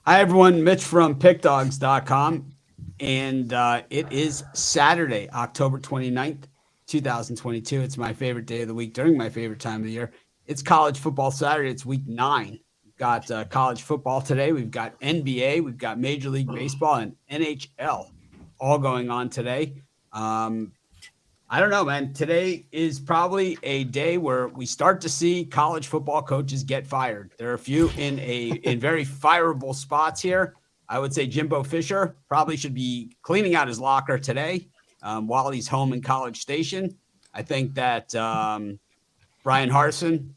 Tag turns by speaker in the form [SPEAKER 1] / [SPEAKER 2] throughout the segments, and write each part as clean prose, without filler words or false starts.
[SPEAKER 1] Hi, everyone. Mitch from pickdogs.com. And it is Saturday, October 29th, 2022. It's my favorite day of the week during my favorite time of the year. It's college football Saturday. It's week 9. We've got college football today. We've got NBA. We've got Major League Baseball and NHL all going on today. I don't know, man. Today is probably a day where we start to see college football coaches get fired. There are a few in very fireable spots here. I would say Jimbo Fisher probably should be cleaning out his locker today while he's home in College Station. I think that Brian Harsin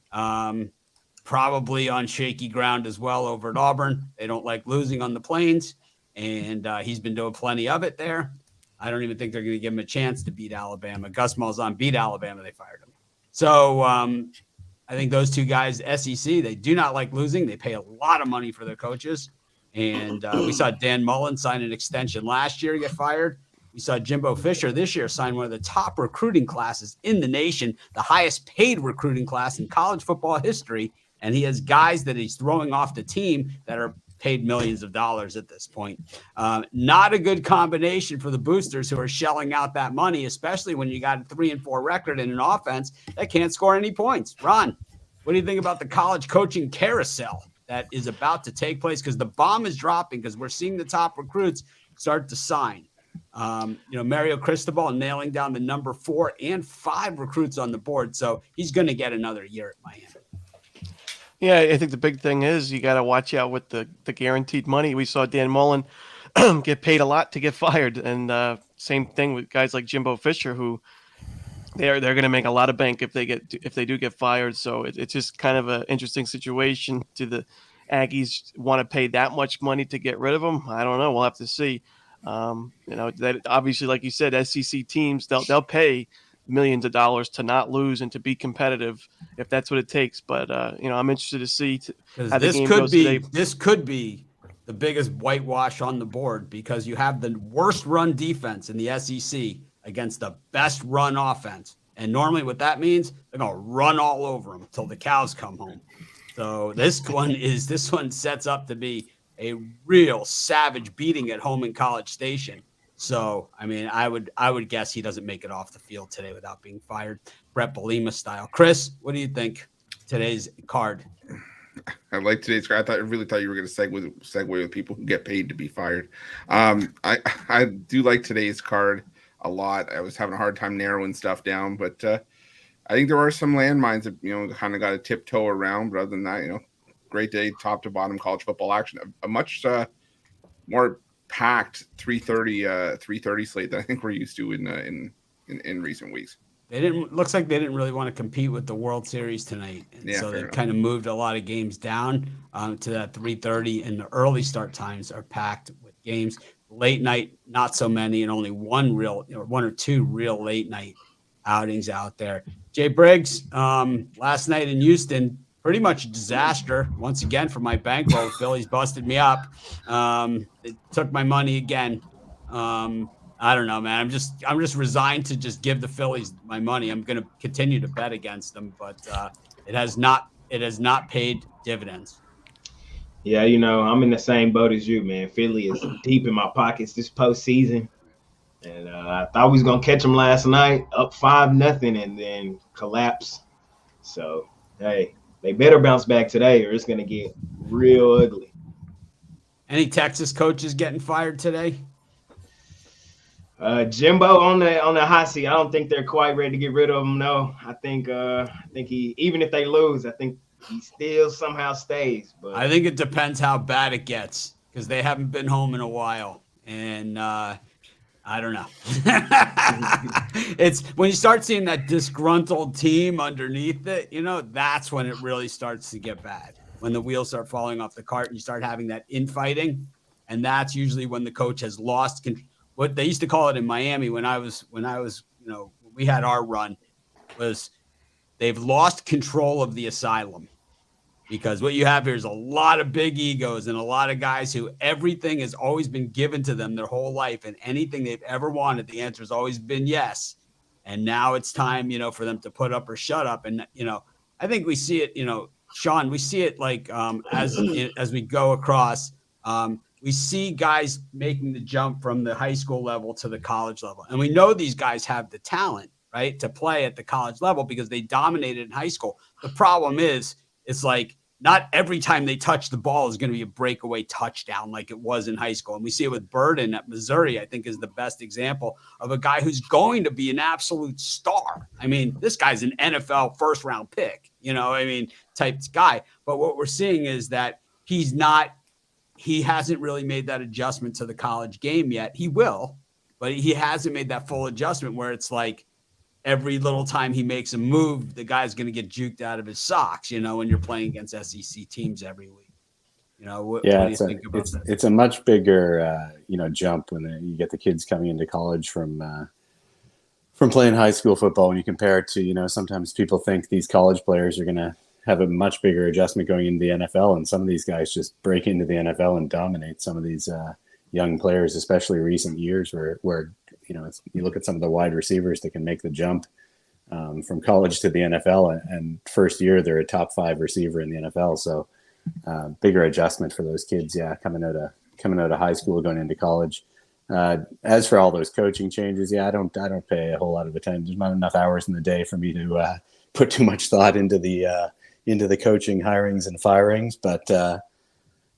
[SPEAKER 1] probably on shaky ground as well over at Auburn. They don't like losing on the plains, and he's been doing plenty of it there. I don't even think they're going to give him a chance to beat Alabama. Gus Malzahn beat Alabama. They fired him. So I think those two guys, SEC, they do not like losing. They pay a lot of money for their coaches. And we saw Dan Mullen sign an extension last year, get fired. We saw Jimbo Fisher this year sign one of the top recruiting classes in the nation, the highest paid recruiting class in college football history. And he has guys that he's throwing off the team that are paid millions of dollars at this point. Not a good combination for the boosters who are shelling out that money, especially when you got a 3-4 record in an offense that can't score any points. Ron, what do you think about the college coaching carousel that is about to take place? Because the bomb is dropping because we're seeing the top recruits start to sign. Mario Cristobal nailing down the number 4 and 5 recruits on the board. So he's going to get another year at Miami.
[SPEAKER 2] Yeah, I think the big thing is you got to watch out with the guaranteed money. We saw Dan Mullen get paid a lot to get fired, and same thing with guys like Jimbo Fisher, who they're going to make a lot of bank if they do get fired. So it's just kind of an interesting situation. Do the Aggies want to pay that much money to get rid of them? I don't know. We'll have to see. That obviously, like you said, SEC teams they'll pay millions of dollars to not lose and to be competitive if that's what it takes. But I'm interested to see how the game goes today.
[SPEAKER 1] This could be the biggest whitewash on the board because you have the worst run defense in the SEC against the best run offense. And normally what that means, they're going to run all over them until the cows come home. So this one sets up to be a real savage beating at home in College Station. So, I mean, I would guess he doesn't make it off the field today without being fired, Brett Bielema style. Chris, what do you think today's card?
[SPEAKER 3] I like today's card. I really thought you were going to segue with people who get paid to be fired. I do like today's card a lot. I was having a hard time narrowing stuff down, but I think there are some landmines that kind of got to tiptoe around. But other than that, great day, top to bottom college football action. A much more packed 3:30 slate that I think we're used to in recent weeks.
[SPEAKER 1] Looks like they didn't really want to compete with the World Series tonight, and so they kind of moved a lot of games down to that 3:30, and the early start times are packed with games. Late night, not so many, and only one or two real late night outings out there. Jay Briggs, last night in Houston, pretty much a disaster once again for my bankroll. Phillies busted me up. They took my money again. I don't know, man. I'm just resigned to just give the Phillies my money. I'm going to continue to bet against them, but it has not paid dividends.
[SPEAKER 4] Yeah, I'm in the same boat as you, man. Philly is deep in my pockets this postseason, and I thought we was gonna catch them last night, up 5-0, and then collapse. So hey. They better bounce back today or it's going to get real ugly.
[SPEAKER 1] Any Texas coaches getting fired today?
[SPEAKER 4] Jimbo on the hot seat. I don't think they're quite ready to get rid of him. No, I think he, even if they lose, I think he still somehow stays. But
[SPEAKER 1] I think it depends how bad it gets because they haven't been home in a while. And I don't know. It's when you start seeing that disgruntled team underneath it, that's when it really starts to get bad. When the wheels start falling off the cart and you start having that infighting, and that's usually when the coach has lost what they used to call it in Miami when I was, we had our run was they've lost control of the asylum. Because what you have here is a lot of big egos and a lot of guys who everything has always been given to them their whole life. And anything they've ever wanted, the answer has always been yes. And now it's time, for them to put up or shut up. And, I think we see it, Sean, we see it like as we go across We see guys making the jump from the high school level to the college level. And we know these guys have the talent, right, to play at the college level because they dominated in high school. The problem is, it's like not every time they touch the ball is going to be a breakaway touchdown like it was in high school. And we see it with Burden at Missouri, I think is the best example of a guy who's going to be an absolute star. I mean, this guy's an NFL first round pick, type guy. But what we're seeing is that he hasn't really made that adjustment to the college game yet. He will, but he hasn't made that full adjustment where it's like every little time he makes a move, the guy's going to get juked out of his socks, when you're playing against SEC teams every week. What do you think about that?
[SPEAKER 5] It's a much bigger, jump when you get the kids coming into college from playing high school football. When you compare it to, sometimes people think these college players are going to have a much bigger adjustment going into the NFL, and some of these guys just break into the NFL and dominate some of these young players, especially recent years where you look at some of the wide receivers that can make the jump from college to the NFL, and first year they're a top 5 receiver in the NFL. So bigger adjustment for those kids, coming out of high school going into college. As for all those coaching changes, I don't pay a whole lot of attention. There's not enough hours in the day for me to put too much thought into the coaching hirings and firings. But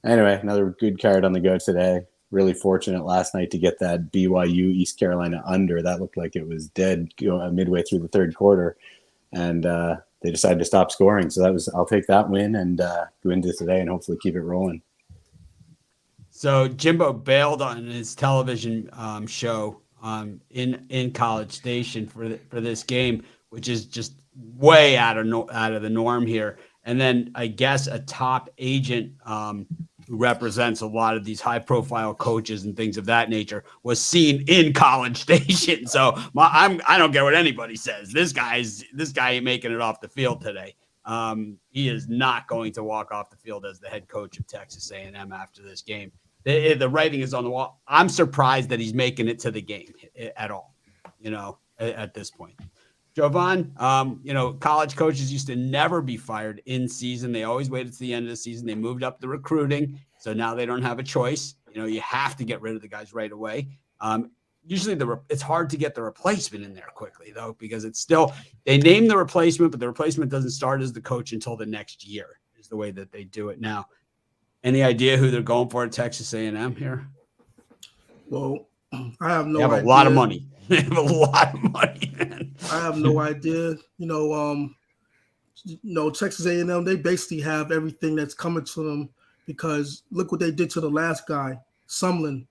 [SPEAKER 5] anyway, another good card on the go today. Really fortunate last night to get that BYU East Carolina under. That looked like it was dead midway through the third quarter, and they decided to stop scoring. So I'll take that win and go into today and hopefully keep it rolling.
[SPEAKER 1] So Jimbo bailed on his television show in College Station for this game, which is just way out of the norm here. And then I guess a top agent who represents a lot of these high-profile coaches and things of that nature was seen in College Station. So I don't care what anybody says. This guy ain't making it off the field today. He is not going to walk off the field as the head coach of Texas A&M after this game. The writing is on the wall. I'm surprised that he's making it to the game at all, at this point. Jovan, college coaches used to never be fired in season. They always waited to the end of the season. They moved up the recruiting, so now they don't have a choice. You have to get rid of the guys right away. Usually it's hard to get the replacement in there quickly, though, because it's still – they name the replacement, but the replacement doesn't start as the coach until the next year is the way that they do it now. Any idea who they're going for at Texas A&M here?
[SPEAKER 6] Well, I have no idea.
[SPEAKER 1] They have a lot of money. They have a lot of money, man.
[SPEAKER 6] I have no idea. Texas A&M, they basically have everything that's coming to them because look what they did to the last guy, Sumlin.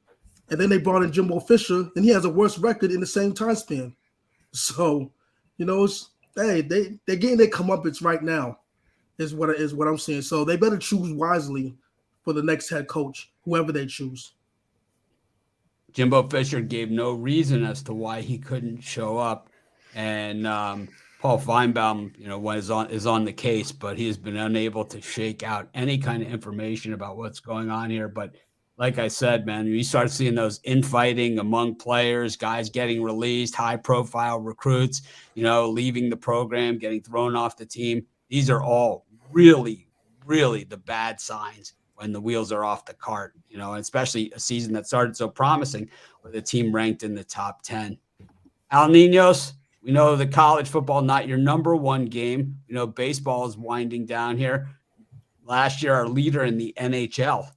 [SPEAKER 6] And then they brought in Jimbo Fisher, and he has a worse record in the same time span. So, they're getting their comeuppance right now is what I'm saying. So they better choose wisely for the next head coach, whoever they choose.
[SPEAKER 1] Jimbo Fisher gave no reason as to why he couldn't show up, and Paul Feinbaum, is on the case, but he has been unable to shake out any kind of information about what's going on here. But like I said, man, you start seeing those infighting among players, guys getting released, high-profile recruits, leaving the program, getting thrown off the team. These are all really, really the bad signs when the wheels are off the cart, especially a season that started so promising with a team ranked in the top 10. Al Niños, we know the college football, not your number one game. Baseball is winding down here. Last year, our leader in the NHL.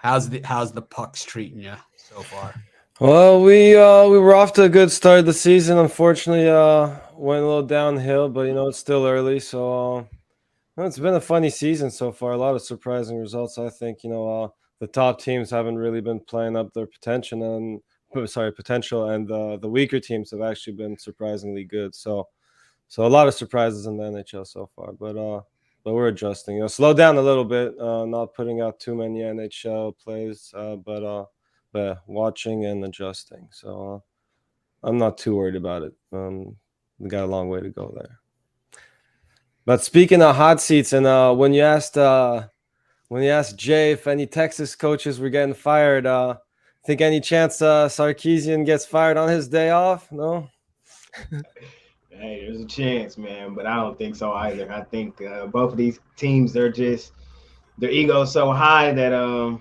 [SPEAKER 1] How's the Pucks treating you so far?
[SPEAKER 7] Well, we were off to a good start of the season. Unfortunately, went a little downhill, but it's still early, so it's been a funny season so far. A lot of surprising results. I think the top teams haven't really been playing up their potential, and the weaker teams have actually been surprisingly good. So a lot of surprises in the NHL so far, but we're adjusting. Slow down a little bit, not putting out too many NHL plays, but watching and adjusting. So I'm not too worried about it. We got a long way to go there. But speaking of hot seats, and when you asked Jay if any Texas coaches were getting fired, think any chance Sarkisian gets fired on his day off? No.
[SPEAKER 4] Hey, there's a chance, man, but I don't think so either. I think both of these teams, they're just their ego is so high that I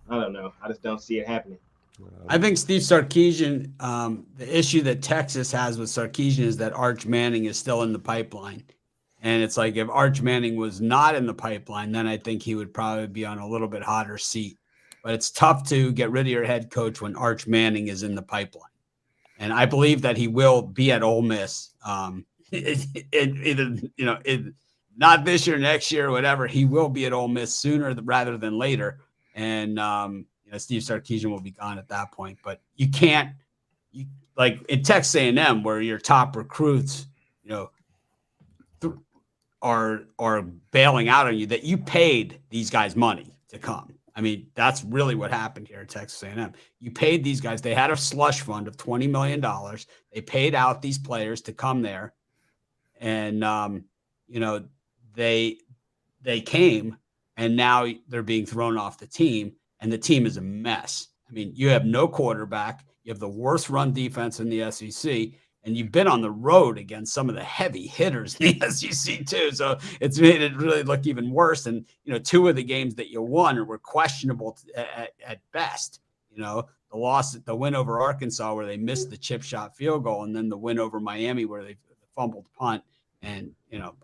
[SPEAKER 4] don't know. I just don't see it happening.
[SPEAKER 1] I think Steve Sarkisian, the issue that Texas has with Sarkisian is that Arch Manning is still in the pipeline. And it's like if Arch Manning was not in the pipeline, then I think he would probably be on a little bit hotter seat. But it's tough to get rid of your head coach when Arch Manning is in the pipeline. And I believe that he will be at Ole Miss. Not this year, next year, whatever. He will be at Ole Miss sooner rather than later. And Steve Sarkisian will be gone at that point. But you can't, like in Texas A&M, where your top recruits, are bailing out on you, that you paid these guys money to come. I mean, that's really what happened here at Texas A&M. You paid these guys. They had a slush fund of $20 million. They paid out these players to come there. And, they came, and now they're being thrown off the team, and the team is a mess. I mean, you have no quarterback. You have the worst run defense in the SEC. And you've been on the road against some of the heavy hitters in the SEC too. So it's made it really look even worse. And, two of the games that you won were questionable at best. The win over Arkansas where they missed the chip shot field goal, and then the win over Miami where they fumbled punt and,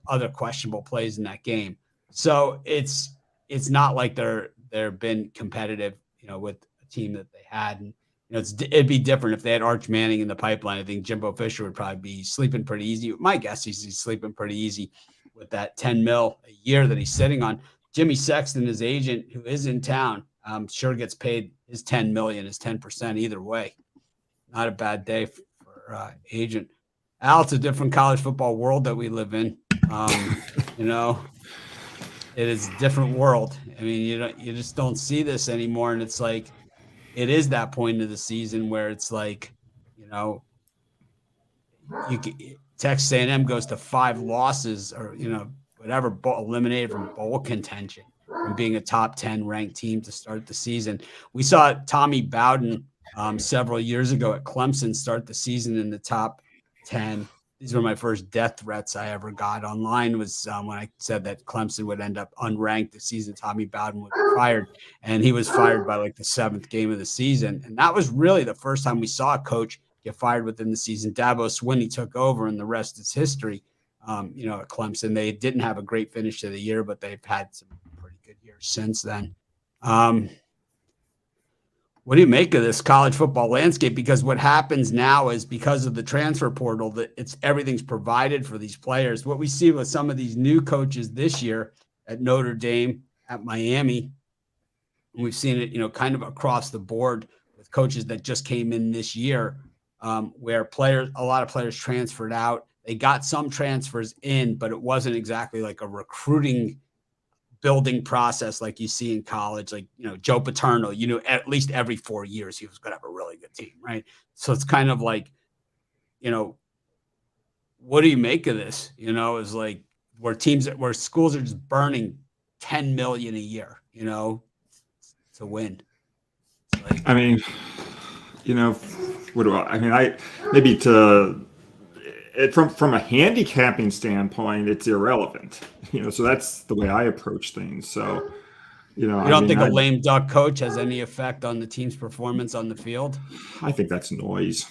[SPEAKER 1] other questionable plays in that game. So it's not like they're been competitive, with a team that they had. And, it'd be different if they had Arch Manning in the pipeline. I think Jimbo Fisher would probably be sleeping pretty easy. My guess is he's sleeping pretty easy with that $10 million a year that he's sitting on. Jimmy Sexton, his agent, who is in town, sure gets paid his $10 million, his 10% either way. Not a bad day for agent. Al, it's a different college football world that we live in. It is a different world. I mean, you just don't see this anymore, and it's like, it is that point of the season where it's like, Texas A&M goes to 5 losses or, whatever, eliminated from bowl contention, from being a top 10 ranked team to start the season. We saw Tommy Bowden several years ago at Clemson start the season in the top 10. These were my first death threats I ever got online, was when I said that Clemson would end up unranked the season. Tommy Bowden would be fired, and he was fired by like the 7th game of the season. And that was really the first time we saw a coach get fired within the season. Dabo Swinney took over, and the rest is history. At Clemson, they didn't have a great finish to the year, but they've had some pretty good years since then. What do you make of this college football landscape? Because what happens now is, because of the transfer portal, that everything's provided for these players. What we see with some of these new coaches this year at Notre Dame, at Miami, and we've seen it, kind of across the board with coaches that just came in this year, where a lot of players transferred out. They got some transfers in, but it wasn't exactly like a recruiting building process like you see in college. Like, Joe Paterno, at least every 4 years he was going to have a really good team, right? So it's kind of like, what do you make of this? Is like where schools are just burning $10 million a year, to win. Like,
[SPEAKER 8] I mean, from a handicapping standpoint, it's irrelevant. So that's the way I approach things. So,
[SPEAKER 1] you don't think a lame duck coach has any effect on the team's performance on the field?
[SPEAKER 8] I think that's noise.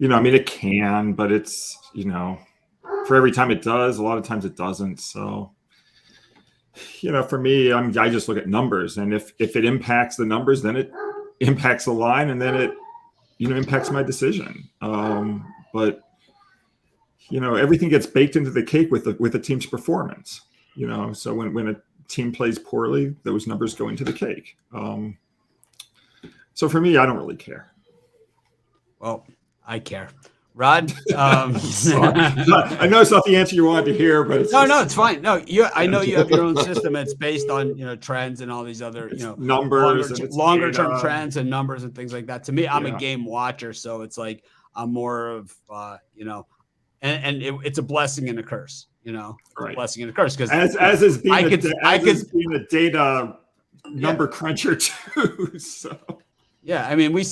[SPEAKER 8] It can, but it's, for every time it does, a lot of times it doesn't. So, for me, I just look at numbers, and if it impacts the numbers, then it impacts the line, and then it, impacts my decision. But everything gets baked into the cake with the team's performance. So when a team plays poorly, those numbers go into the cake. So for me, I don't really care.
[SPEAKER 1] Well, I care. Rod,
[SPEAKER 8] I know it's not the answer you wanted to hear, but it's
[SPEAKER 1] it's fine. No, I know you have your own system. It's based on trends and all these other
[SPEAKER 8] numbers,
[SPEAKER 1] longer term trends and numbers and things like that. To me, I'm a game watcher, so it's like I'm more of and it's a blessing and a curse.
[SPEAKER 8] Right.
[SPEAKER 1] A blessing and a curse, because
[SPEAKER 8] as is being a data number cruncher too. So.
[SPEAKER 1] Yeah, I mean, we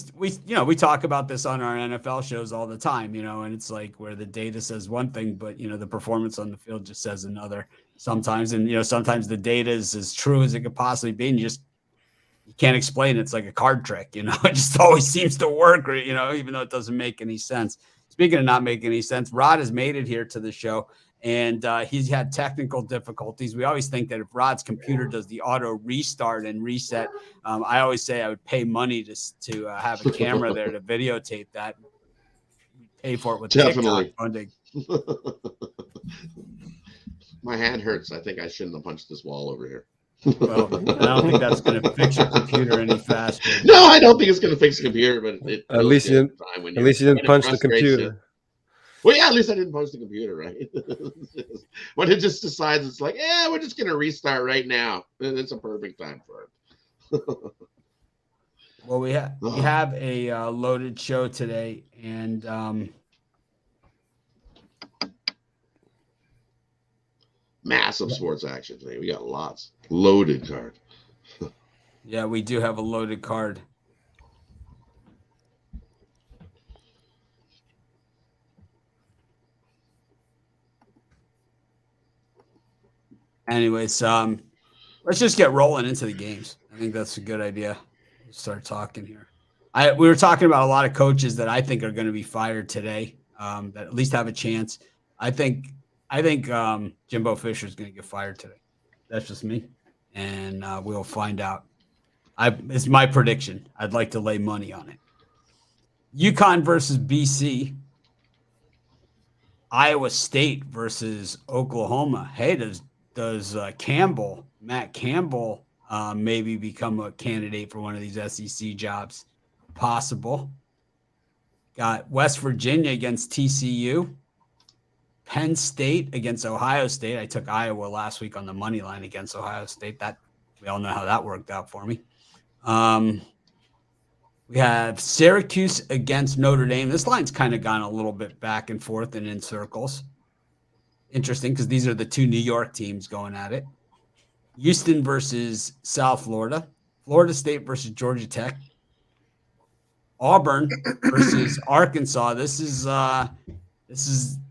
[SPEAKER 1] talk about this on our NFL shows all the time, and it's like where the data says one thing, but the performance on the field just says another. sometimes, and sometimes the data is as true as it could possibly be, and you can't explain it. It's like a card trick, it just always seems to work, even though it doesn't make any sense. Speaking of not making any sense, Rod has made it here to the show, and he's had technical difficulties. We always think that if Rod's computer does the auto restart and reset, I always say I would pay money to have a camera there to videotape that. Pay for it with
[SPEAKER 9] Definitely.
[SPEAKER 1] TikTok funding.
[SPEAKER 9] My hand hurts. I think I shouldn't have punched this wall over here.
[SPEAKER 1] Well, I don't think that's going to fix your computer any faster.
[SPEAKER 9] No, I don't think it's going to fix the computer, but
[SPEAKER 7] At least you didn't punch the computer.
[SPEAKER 9] Well, yeah, at least I didn't punch the computer, right? When it just decides it's like, we're just going to restart right now. It's a perfect time for it.
[SPEAKER 1] Well, we have a loaded show today, and
[SPEAKER 9] massive sports action today. We got lots. Loaded card.
[SPEAKER 1] Yeah, we do have a loaded card. Anyways, let's just get rolling into the games. I think that's a good idea. Start talking here. We were talking about a lot of coaches that I think are going to be fired today, that at least have a chance. I think Jimbo Fisher is going to get fired today. That's just me, and we'll find out. It's my prediction. I'd like to lay money on it. UConn versus BC. Iowa State versus Oklahoma. Hey, does Matt Campbell maybe become a candidate for one of these SEC jobs? Possible. Got West Virginia against TCU. Penn State against Ohio State. I took Iowa last week on the money line against Ohio State. That we all know how that worked out for me. We have Syracuse against Notre Dame. This line's kind of gone a little bit back and forth and in circles. Interesting, because these are the two New York teams going at it. Houston versus South Florida. Florida State versus Georgia Tech. Auburn versus Arkansas. This is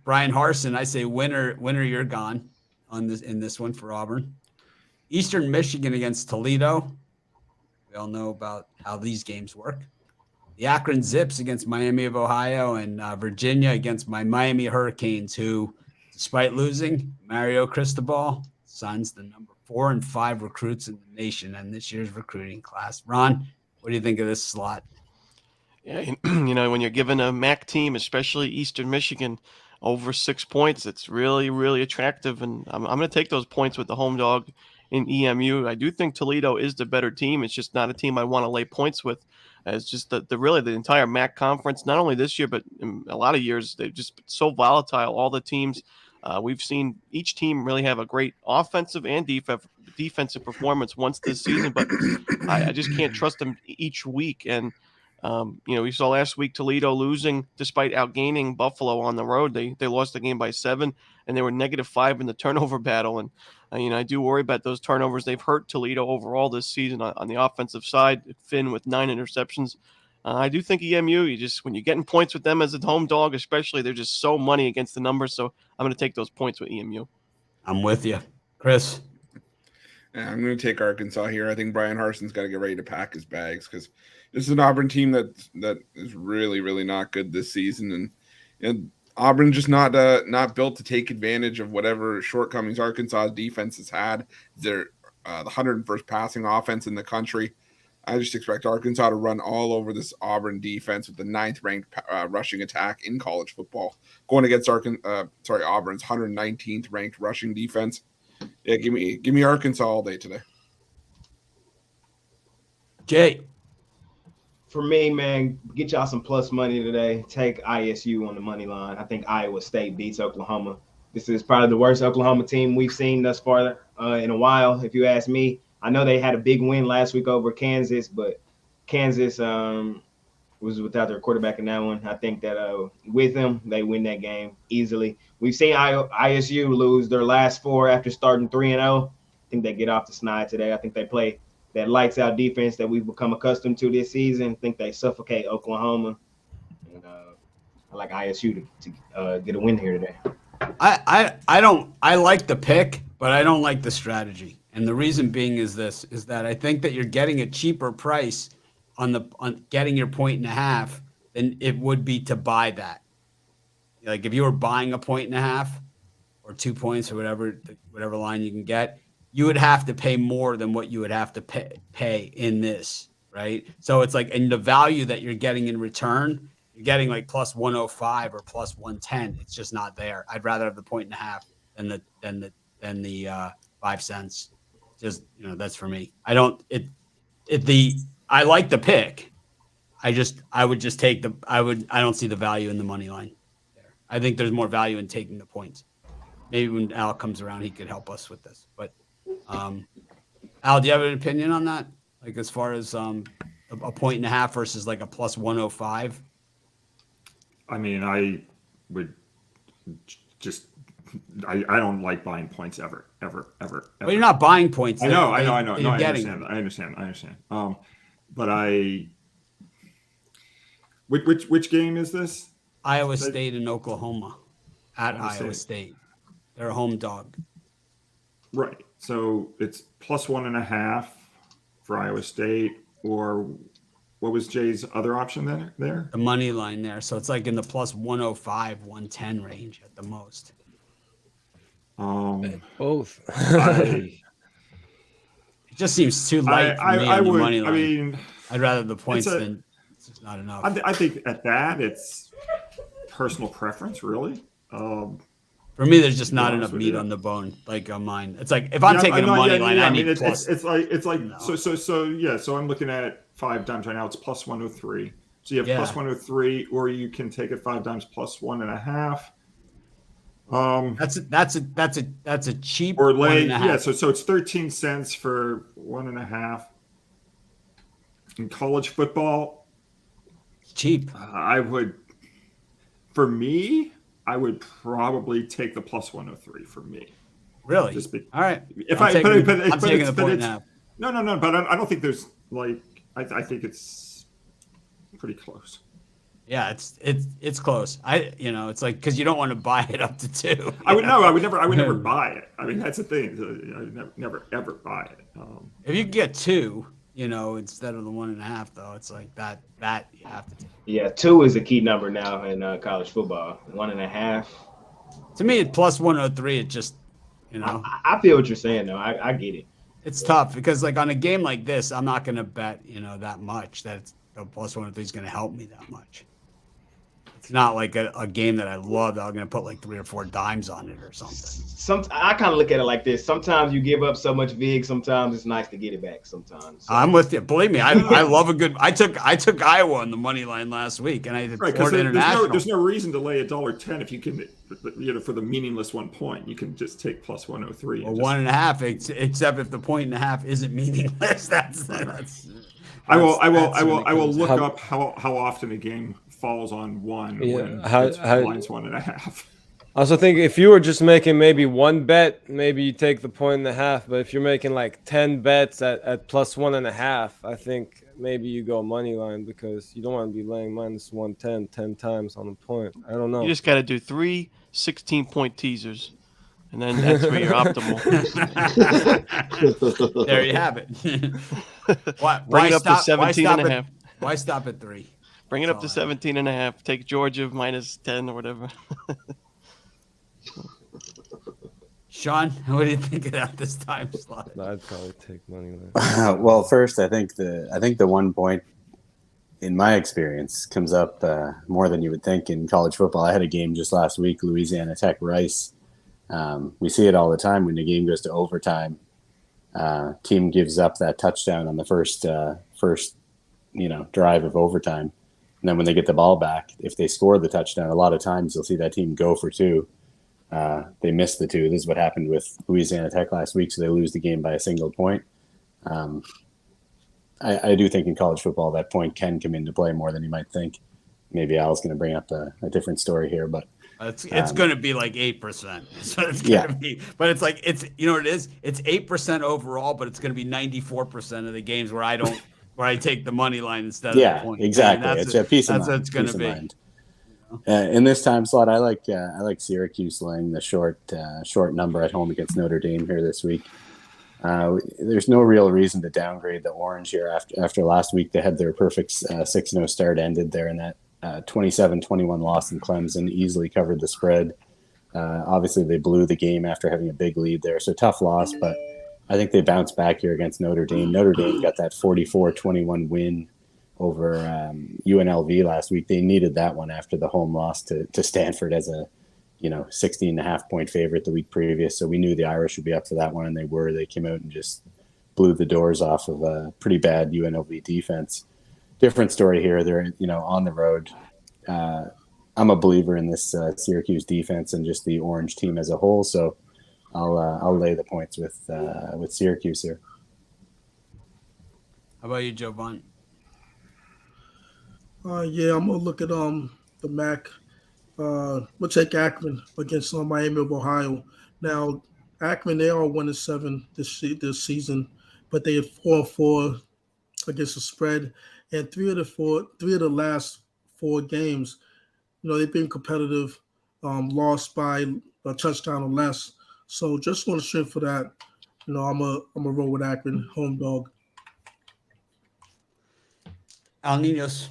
[SPEAKER 1] Brian Harsin. I say winner, you're gone in this one for Auburn. Eastern Michigan against Toledo. We all know about how these games work. The Akron Zips against Miami of Ohio, and Virginia against my Miami Hurricanes, who, despite losing, Mario Cristobal signs the number 4 and 5 recruits in the nation in this year's recruiting class. Ron, what do you think of this slot?
[SPEAKER 2] Yeah, when you're given a MAC team, especially Eastern Michigan, over 6 points, it's really, really attractive. And I'm going to take those points with the home dog in EMU. I do think Toledo is the better team. It's just not a team I want to lay points with. It's just the entire MAC conference, not only this year, but in a lot of years, they've just been so volatile. All the teams, we've seen each team really have a great offensive and defensive performance once this season, but I just can't trust them each week. And we saw last week Toledo losing despite outgaining Buffalo on the road. They lost the game by 7, and they were -5 in the turnover battle. And I do worry about those turnovers. They've hurt Toledo overall this season on the offensive side. Finn with 9 interceptions. I do think EMU, when you're getting points with them as a home dog, especially, they're just so money against the numbers. So I'm going to take those points with EMU.
[SPEAKER 1] I'm with you, Chris.
[SPEAKER 3] Yeah, I'm going to take Arkansas here. I think Brian Harsin's got to get ready to pack his bags, because this is an Auburn team that is really, really not good this season, and Auburn just not built to take advantage of whatever shortcomings Arkansas defense has had. They're the 101st passing offense in the country. I just expect Arkansas to run all over this Auburn defense with the 9th ranked rushing attack in college football, going against Auburn's 119th ranked rushing defense. Yeah, give me Arkansas all day today.
[SPEAKER 1] Jay.
[SPEAKER 4] For me, man, get y'all some plus money today. Take ISU on the money line. I think Iowa State beats Oklahoma. This is probably the worst Oklahoma team we've seen thus far in a while, if you ask me. I know they had a big win last week over Kansas, but Kansas was without their quarterback in that one. I think that with them, they win that game easily. We've seen ISU lose their last 4 after starting 3-0. I think they get off the snide today. I think they play that lights out defense that we've become accustomed to this season. I think they suffocate Oklahoma. And I like ISU to get a win here today.
[SPEAKER 1] I like the pick, but I don't like the strategy. And the reason being is that I think that you're getting a cheaper price on getting your 1.5 than it would be to buy that. Like if you were buying a 1.5 or 2 points or whatever line you can get, you would have to pay more than what you would have to pay in this, right? So it's like, and the value that you're getting in return, you're getting like plus 105 or plus 110. It's just not there. I'd rather have the 1.5 than the 5 cents. Just, that's for me. I like the pick. I don't see the value in the money line there. I think there's more value in taking the points. Maybe when Al comes around, he could help us with this. But Al, do you have an opinion on that? Like as far as a 1.5 versus like a plus 105?
[SPEAKER 8] I mean, I would just. I don't like buying points ever.
[SPEAKER 1] Well, you're not buying points.
[SPEAKER 8] I know. No,
[SPEAKER 1] you're
[SPEAKER 8] I
[SPEAKER 1] getting
[SPEAKER 8] understand. But which game is this?
[SPEAKER 1] Iowa State and Oklahoma at Iowa State. They're a home dog.
[SPEAKER 8] Right. So it's plus 1.5 for Iowa State, or what was Jay's other option there?
[SPEAKER 1] The money line there. So it's like in the plus 105, 110 range at the most.
[SPEAKER 7] Both.
[SPEAKER 1] It just seems too light for me on the money line.
[SPEAKER 8] I mean,
[SPEAKER 1] I'd rather the points than it's just not enough.
[SPEAKER 8] I think at that it's personal preference, really.
[SPEAKER 1] For me, there's just not enough meat on the bone, like on mine. It's like if I'm taking a money line, I need plus.
[SPEAKER 8] It's like so I'm looking at 5 dimes right now. It's plus 103. So you have plus 103, or you can take it 5 dimes plus 1.5.
[SPEAKER 1] That's a cheap
[SPEAKER 8] or lay
[SPEAKER 1] 1.5.
[SPEAKER 8] So it's 13 cents for 1.5. In college football,
[SPEAKER 1] It's cheap.
[SPEAKER 8] I would probably take the plus 103 for me.
[SPEAKER 1] Really? All right.
[SPEAKER 8] I'm taking
[SPEAKER 1] the 1.5.
[SPEAKER 8] No, but I don't think there's like I think it's pretty close.
[SPEAKER 1] Yeah, it's close. It's like because you don't want to buy it up to 2.
[SPEAKER 8] I would never buy it. I mean, that's the thing. I would never ever buy it.
[SPEAKER 1] If you can get 2, instead of the 1.5, though, it's like that you have to take.
[SPEAKER 4] Yeah, 2 is a key number now in college football. 1.5.
[SPEAKER 1] To me, at plus 103, it just,
[SPEAKER 4] I feel what you're saying, though. I get it.
[SPEAKER 1] It's tough because, like, on a game like this, I'm not going to bet, that much that the plus 103 is going to help me that much. It's not like a game that I love that I'm going to put like 3 or 4 dimes on it or something.
[SPEAKER 4] I kind of look at it like this. Sometimes you give up so much vig. Sometimes it's nice to get it back. Sometimes.
[SPEAKER 1] I'm with you. Believe me, I love a good. I took Iowa on the money line last week, and I did Florida International.
[SPEAKER 8] There's no reason to lay $1.10 if you can, for the meaningless 1 point. You can just take plus 103.
[SPEAKER 1] Well, 1.5, except if the 1.5 isn't meaningless.
[SPEAKER 8] I will look up how often a game falls on 1 when it's line's 1.5.
[SPEAKER 7] I also think if you were just making maybe 1 bet, maybe you take the 1.5. But if you're making like 10 bets at plus 1.5, I think maybe you go money line because you don't want to be laying minus 110 10 times on the point. I don't know.
[SPEAKER 2] You just got to do 3 16-point teasers, and then that's where you're optimal.
[SPEAKER 1] There you have it.
[SPEAKER 2] Bring it up to 17.5.
[SPEAKER 1] Why stop at 3?
[SPEAKER 2] Bring it up to 17.5. Take Georgia minus 10 or whatever.
[SPEAKER 1] Sean, what do you think of that this time slot?
[SPEAKER 7] I'd probably take money line.
[SPEAKER 5] Well, first, I think the 1 point, in my experience, comes up more than you would think in college football. I had a game just last week, Louisiana Tech Rice. We see it all the time when the game goes to overtime. Team gives up that touchdown on the first drive of overtime. And then when they get the ball back, if they score the touchdown, a lot of times you'll see that team go for 2. They missed the 2. This is what happened with Louisiana Tech last week, so they lose the game by a single point. I do think in college football that point can come into play more than you might think. Maybe Al's going to bring up a different story here, but
[SPEAKER 1] it's going to be like 8%. So it's going to be, but it's like what it is. It's 8% overall, but it's going to be 94% of the games where I take the money line instead of the point.
[SPEAKER 5] Exactly.
[SPEAKER 1] I mean,
[SPEAKER 5] it's a piece of mind.
[SPEAKER 1] That's what it's going to be.
[SPEAKER 5] Mind. In this time slot, I like Syracuse laying the short number at home against Notre Dame here this week. There's no real reason to downgrade the Orange here after last week. They had their perfect 6-0 start, ended there in that 27-21 loss in Clemson, easily covered the spread. Obviously, they blew the game after having a big lead there, so tough loss, but I think they bounced back here against Notre Dame. Notre Dame got that 44-21 win over UNLV last week. They needed that one after the home loss to Stanford as a 16.5-point favorite the week previous. So we knew the Irish would be up for that one, and they were. They came out and just blew the doors off of a pretty bad UNLV defense. Different story here. They're on the road. I'm a believer in this Syracuse defense and just the Orange team as a whole. So I'll lay the points with Syracuse here.
[SPEAKER 1] How about you, Joe Bunt?
[SPEAKER 6] Yeah, I'm gonna look at the MAC. We'll take Akron against Miami of Ohio. Now, Akron, they are 1-7 this season, but they had 4-4 against the spread, and three of the last 4 games, they've been competitive, lost by a touchdown or less. So just want to strength for that. I'm a roll with Akron, home dog.
[SPEAKER 1] Al Ninos.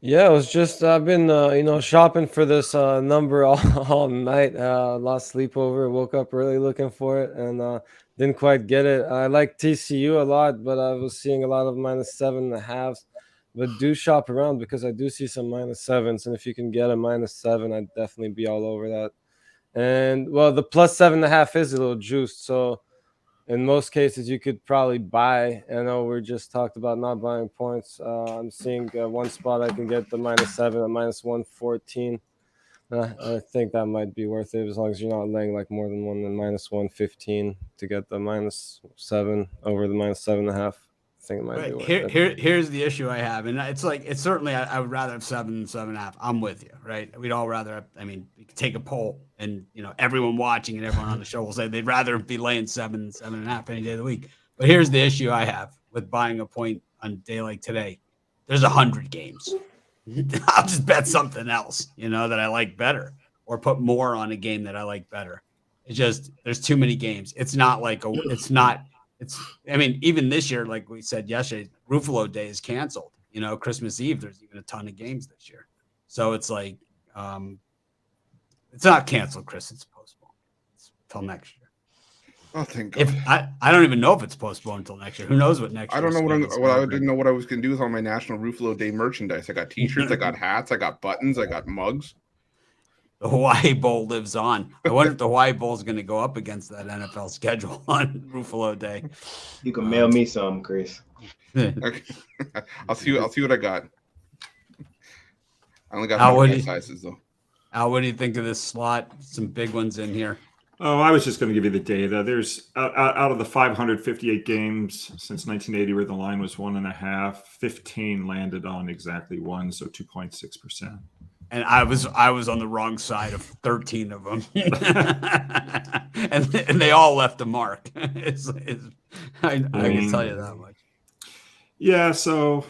[SPEAKER 7] Yeah, I've been, shopping for this number all night. Lost sleep over, woke up early looking for it, and didn't quite get it. I like TCU a lot, but I was seeing a lot of -7.5s. But do shop around because I do see some -7s, and if you can get a -7, I'd definitely be all over that. And well, the +7.5 is a little juiced, so in most cases, you could probably buy. I know we just talked about not buying points. I'm seeing one spot I can get the -7 at -114. I think that might be worth it as long as you're not laying like more than one than -115 to get the -7 over the -7.5. I think it might be worth it.
[SPEAKER 1] Here's the issue I have, and it's certainly I would rather have 7 than 7.5. I'm with you, right? We'd all rather have, you could take a poll, and everyone watching and everyone on the show will say they'd rather be laying 7 than 7.5 any day of the week. But here's the issue I have with buying a point on a day like today. There's 100 games. I'll just bet something else, that I like better, or put more on a game that I like better. It's just there's too many games. It's not like even this year, like we said yesterday, Ruffalo Day is canceled. Christmas Eve, there's even a ton of games this year. So it's like, it's not canceled, Chris. It's postponed. It's till next year.
[SPEAKER 3] Oh, thank God.
[SPEAKER 1] I don't even know if it's postponed until next year. Who knows what next year?
[SPEAKER 3] I don't know I didn't know what I was going to do with all my National Ruffalo Day merchandise. I got T-shirts, I got hats, I got buttons, I got mugs.
[SPEAKER 1] The Hawaii Bowl lives on. I wonder if the Hawaii Bowl is going to go up against that NFL schedule on Ruffalo Day.
[SPEAKER 4] You can mail me some, Chris.
[SPEAKER 3] Okay. I'll see what I got. I only got sizes though.
[SPEAKER 1] Al, what do you think of this slot? Some big ones in here.
[SPEAKER 8] Oh, I was just going to give you the data. There's out of the 558 games since 1980 where the line was 1.5, 15 landed on exactly 1, so 2.6%.
[SPEAKER 1] And I was on the wrong side of 13 of them, and they all left a mark. I can tell you that much.
[SPEAKER 8] Yeah, so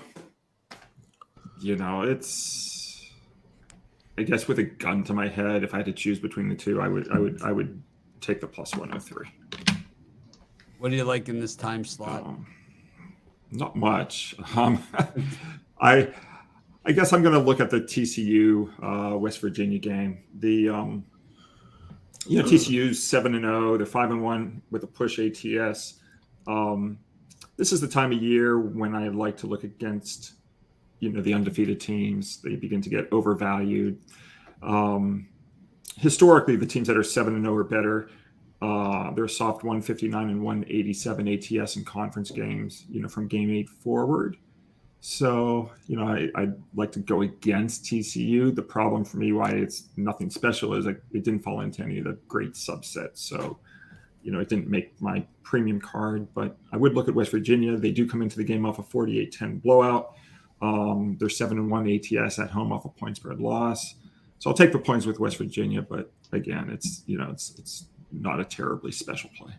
[SPEAKER 8] it's. I guess with a gun to my head, if I had to choose between the two, I would take the +103.
[SPEAKER 1] What do you like in this time slot?
[SPEAKER 8] Not much. I guess I'm going to look at the TCU West Virginia game. The TCU's 7-0. They're 5-1 with a push ATS. This is the time of year when I like to look against, the undefeated teams. They begin to get overvalued. Historically, the teams that are 7-0 or better, they're soft 159 and 187 ATS in conference games, from game 8 forward. So, I'd like to go against TCU. The problem for me, why it's nothing special, is it didn't fall into any of the great subsets. So, it didn't make my premium card. But I would look at West Virginia. They do come into the game off a 48-10 blowout. They're 7-1 ATS at home off a point spread loss. So I'll take the points with West Virginia. But again, it's not a terribly special play.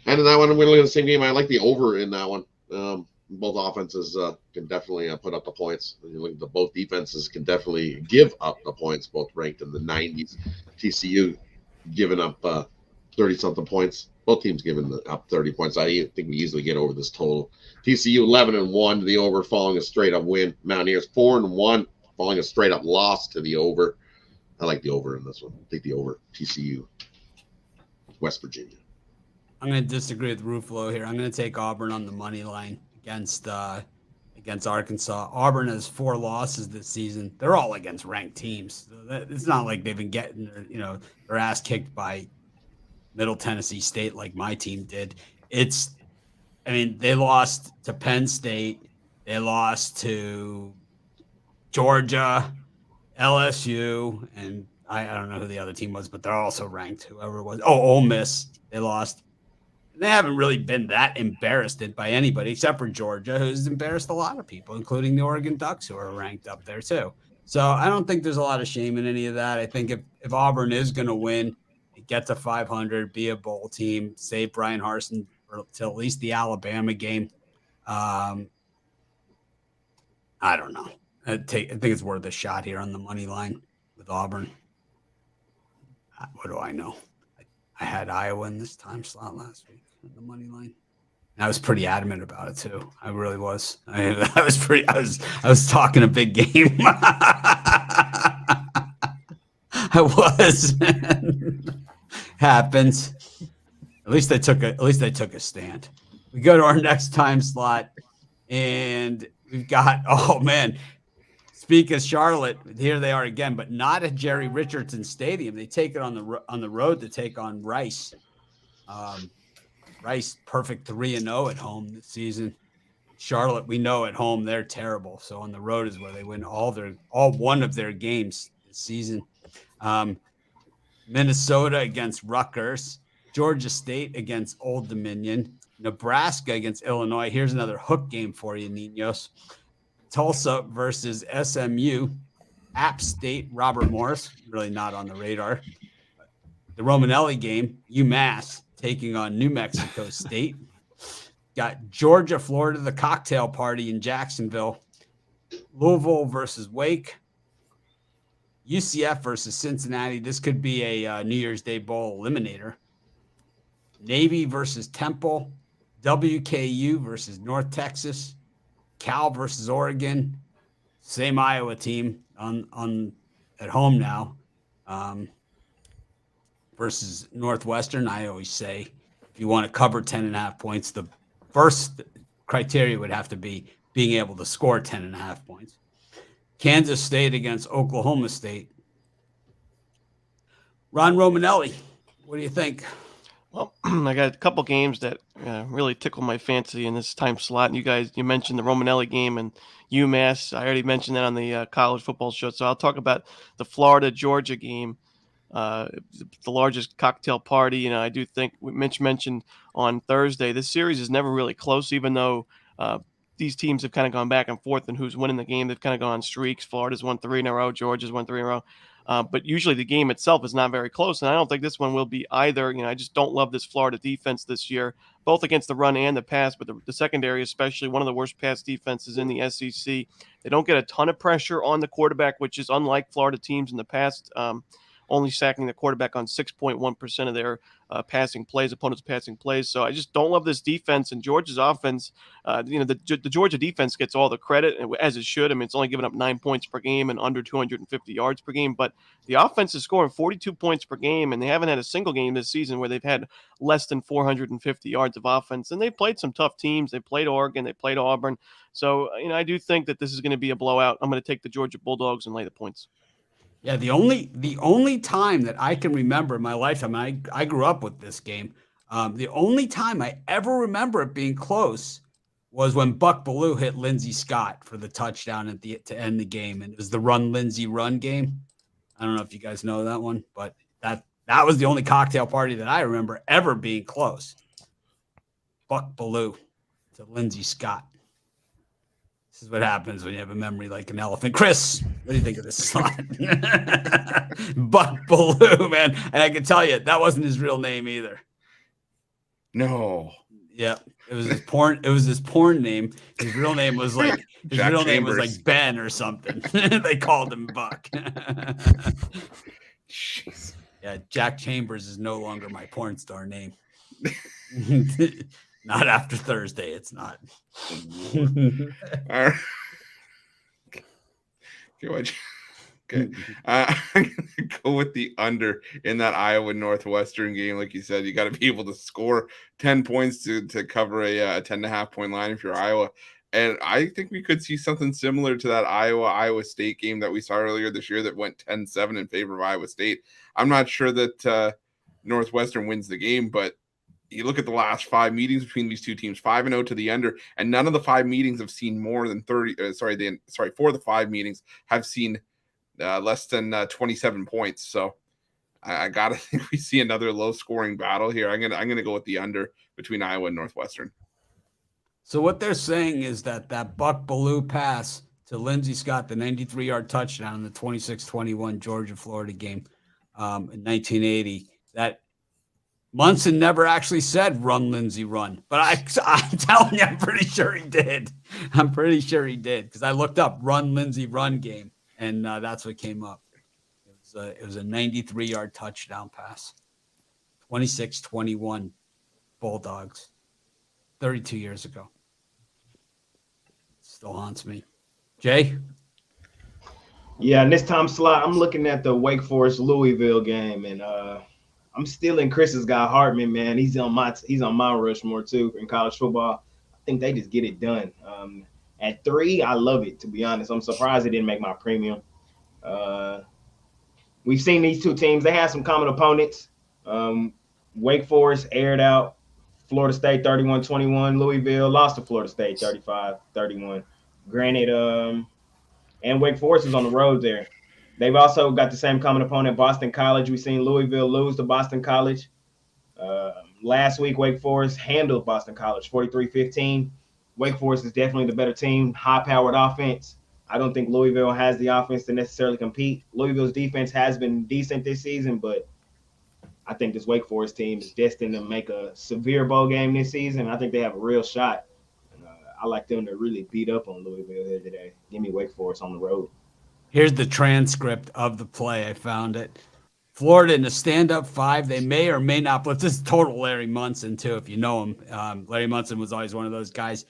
[SPEAKER 9] And in that one, we're looking at the same game. I like the over in that one. both offenses can definitely put up the points. You look at both defenses can definitely give up the points, both ranked in the 90s. TCU giving up 30-something points. Both teams giving up 30 points. I think we easily get over this total. TCU 11-1 to the over, following a straight-up win. Mountaineers 4-1, following a straight-up loss to the over. I like the over in this one. I think the over, TCU, West Virginia.
[SPEAKER 1] I'm going to disagree with Ruffalo here. I'm going to take Auburn on the money line against Arkansas. Auburn has 4 losses this season. They're all against ranked teams. So it's not like they've been getting their ass kicked by Middle Tennessee State like my team did. They lost to Penn State. They lost to Georgia, LSU, and I don't know who the other team was, but they're also ranked, whoever it was. Oh, Ole Miss. They lost. They haven't really been that embarrassed by anybody except for Georgia, who's embarrassed a lot of people, including the Oregon Ducks, who are ranked up there too. So I don't think there's a lot of shame in any of that. I think if Auburn is going to win, get to 500, be a bowl team, save Brian Harsin till at least the Alabama game. I don't know. I think it's worth a shot here on the money line with Auburn. What do I know? I had Iowa in this time slot last week on the money line. And I was pretty adamant about it too. I really was. I was talking a big game. I was. Happens. At least they took a stand. We go to our next time slot, and we've got, oh man, speak of Charlotte, here they are again, but not at Jerry Richardson Stadium. They take it on the road to take on Rice. Rice perfect 3-0 at home this season. Charlotte, we know at home they're terrible, so on the road is where they win all one of their games this season. Minnesota against Rutgers, Georgia State against Old Dominion, Nebraska against Illinois. Here's another hook game for you, Ninos. Tulsa versus SMU, App State, Robert Morris, really not on the radar. The Romanelli game, UMass taking on New Mexico State. Got Georgia, Florida, the cocktail party in Jacksonville. Louisville versus Wake. UCF versus Cincinnati. This could be a New Year's Day Bowl eliminator. Navy versus Temple. WKU versus North Texas. Cal versus Oregon. Same Iowa team on at home now. Versus Northwestern. I always say if you want to cover 10.5 points, the first criteria would have to be being able to score 10.5 points. Kansas State against Oklahoma State. Ron Romanelli, what do you think?
[SPEAKER 2] Well, I got a couple games that really tickle my fancy in this time slot. You mentioned the Romanelli game and UMass. I already mentioned that on the college football show. So I'll talk about the Florida-Georgia game, the largest cocktail party. I do think Mitch mentioned on Thursday, this series is never really close, even though these teams have kind of gone back and forth and who's winning the game. They've kind of gone on streaks. Florida's won 3 in a row. Georgia's won 3 in a row. But usually the game itself is not very close, and I don't think this one will be either. I just don't love this Florida defense this year, both against the run and the pass, but the secondary, especially one of the worst pass defenses in the SEC. They don't get a ton of pressure on the quarterback, which is unlike Florida teams in the past, only sacking the quarterback on 6.1% of their opponents' passing plays. So I just don't love this defense, and Georgia's offense. The Georgia defense gets all the credit, as it should. It's only giving up 9 points per game and under 250 yards per game, but the offense is scoring 42 points per game, and they haven't had a single game this season where they've had less than 450 yards of offense. And they played some tough teams. They played Oregon. They played Auburn. So I do think that this is going to be a blowout. I'm going to take the Georgia Bulldogs and lay the points.
[SPEAKER 1] Yeah, the only time that I can remember in my lifetime, I grew up with this game. The only time I ever remember it being close was when Buck Bellew hit Lindsey Scott for the touchdown to end the game, and it was the run Lindsey run game. I don't know if you guys know that one, but that was the only cocktail party that I remember ever being close. Buck Bellew to Lindsey Scott. This is what happens when you have a memory like an elephant. Chris, what do you think of this slot? Buck Bellew, man. And I can tell you, that wasn't his real name either.
[SPEAKER 3] No.
[SPEAKER 1] Yeah, it was his porn. It was his porn name. His real name was like
[SPEAKER 3] Jack
[SPEAKER 1] name was
[SPEAKER 3] Chambers.
[SPEAKER 1] like Ben or something. They called him Buck.
[SPEAKER 3] Jeez.
[SPEAKER 1] Yeah, Jack Chambers is no longer my porn star name. Not after Thursday. It's not.
[SPEAKER 3] All right. Okay. I'm gonna go with the under in that Iowa Northwestern game. Like you said, you got to be able to score 10 points to cover a 10.5 point line if you're Iowa. And I think we could see something similar to that Iowa State game that we saw earlier this year that went 10-7 in favor of Iowa State. I'm not sure that Northwestern wins the game, but you look at the last 5 meetings between these two teams, 5-0 to the under, and none of the 5 meetings have seen more than 30. 4 of the 5 meetings have seen less than 27 points. So I gotta think we see another low scoring battle here. I'm gonna go with the under between Iowa and Northwestern.
[SPEAKER 1] So what they're saying is that Buck Bellew pass to Lindsey Scott, the 93-yard touchdown in the 26-21 Georgia-Florida game in 1980, that Munson never actually said "run, Lindsey, run," but I'm telling you, I'm pretty sure he did. I'm pretty sure he did because I looked up "run, Lindsey, run" game, and that's what came up. It was a 93-yard touchdown pass, 26-21 Bulldogs, 32 years ago. Still haunts me. Jay?
[SPEAKER 4] Yeah, and this time slot, I'm looking at the Wake Forest Louisville game, and I'm still in Chris's guy Hartman, man. He's on my Rushmore too in college football. I think they just get it done. At 3, I love it, to be honest. I'm surprised it didn't make my premium. We've seen these two teams. They have some common opponents. Wake Forest aired out Florida State 31-21. Louisville lost to Florida State 35-31. Granted, and Wake Forest is on the road there. They've also got the same common opponent, Boston College. We've seen Louisville lose to Boston College. Last week, Wake Forest handled Boston College 43-15. Wake Forest is definitely the better team, high-powered offense. I don't think Louisville has the offense to necessarily compete. Louisville's defense has been decent this season, but I think this Wake Forest team is destined to make a severe bowl game this season. I think they have a real shot. I like them to really beat up on Louisville here today. Give me Wake Forest on the road.
[SPEAKER 1] Here's the transcript of the play. I found it. Florida in the stand-up 5. They may or may not, but this is total Larry Munson, too, if you know him. Larry Munson was always one of those guys.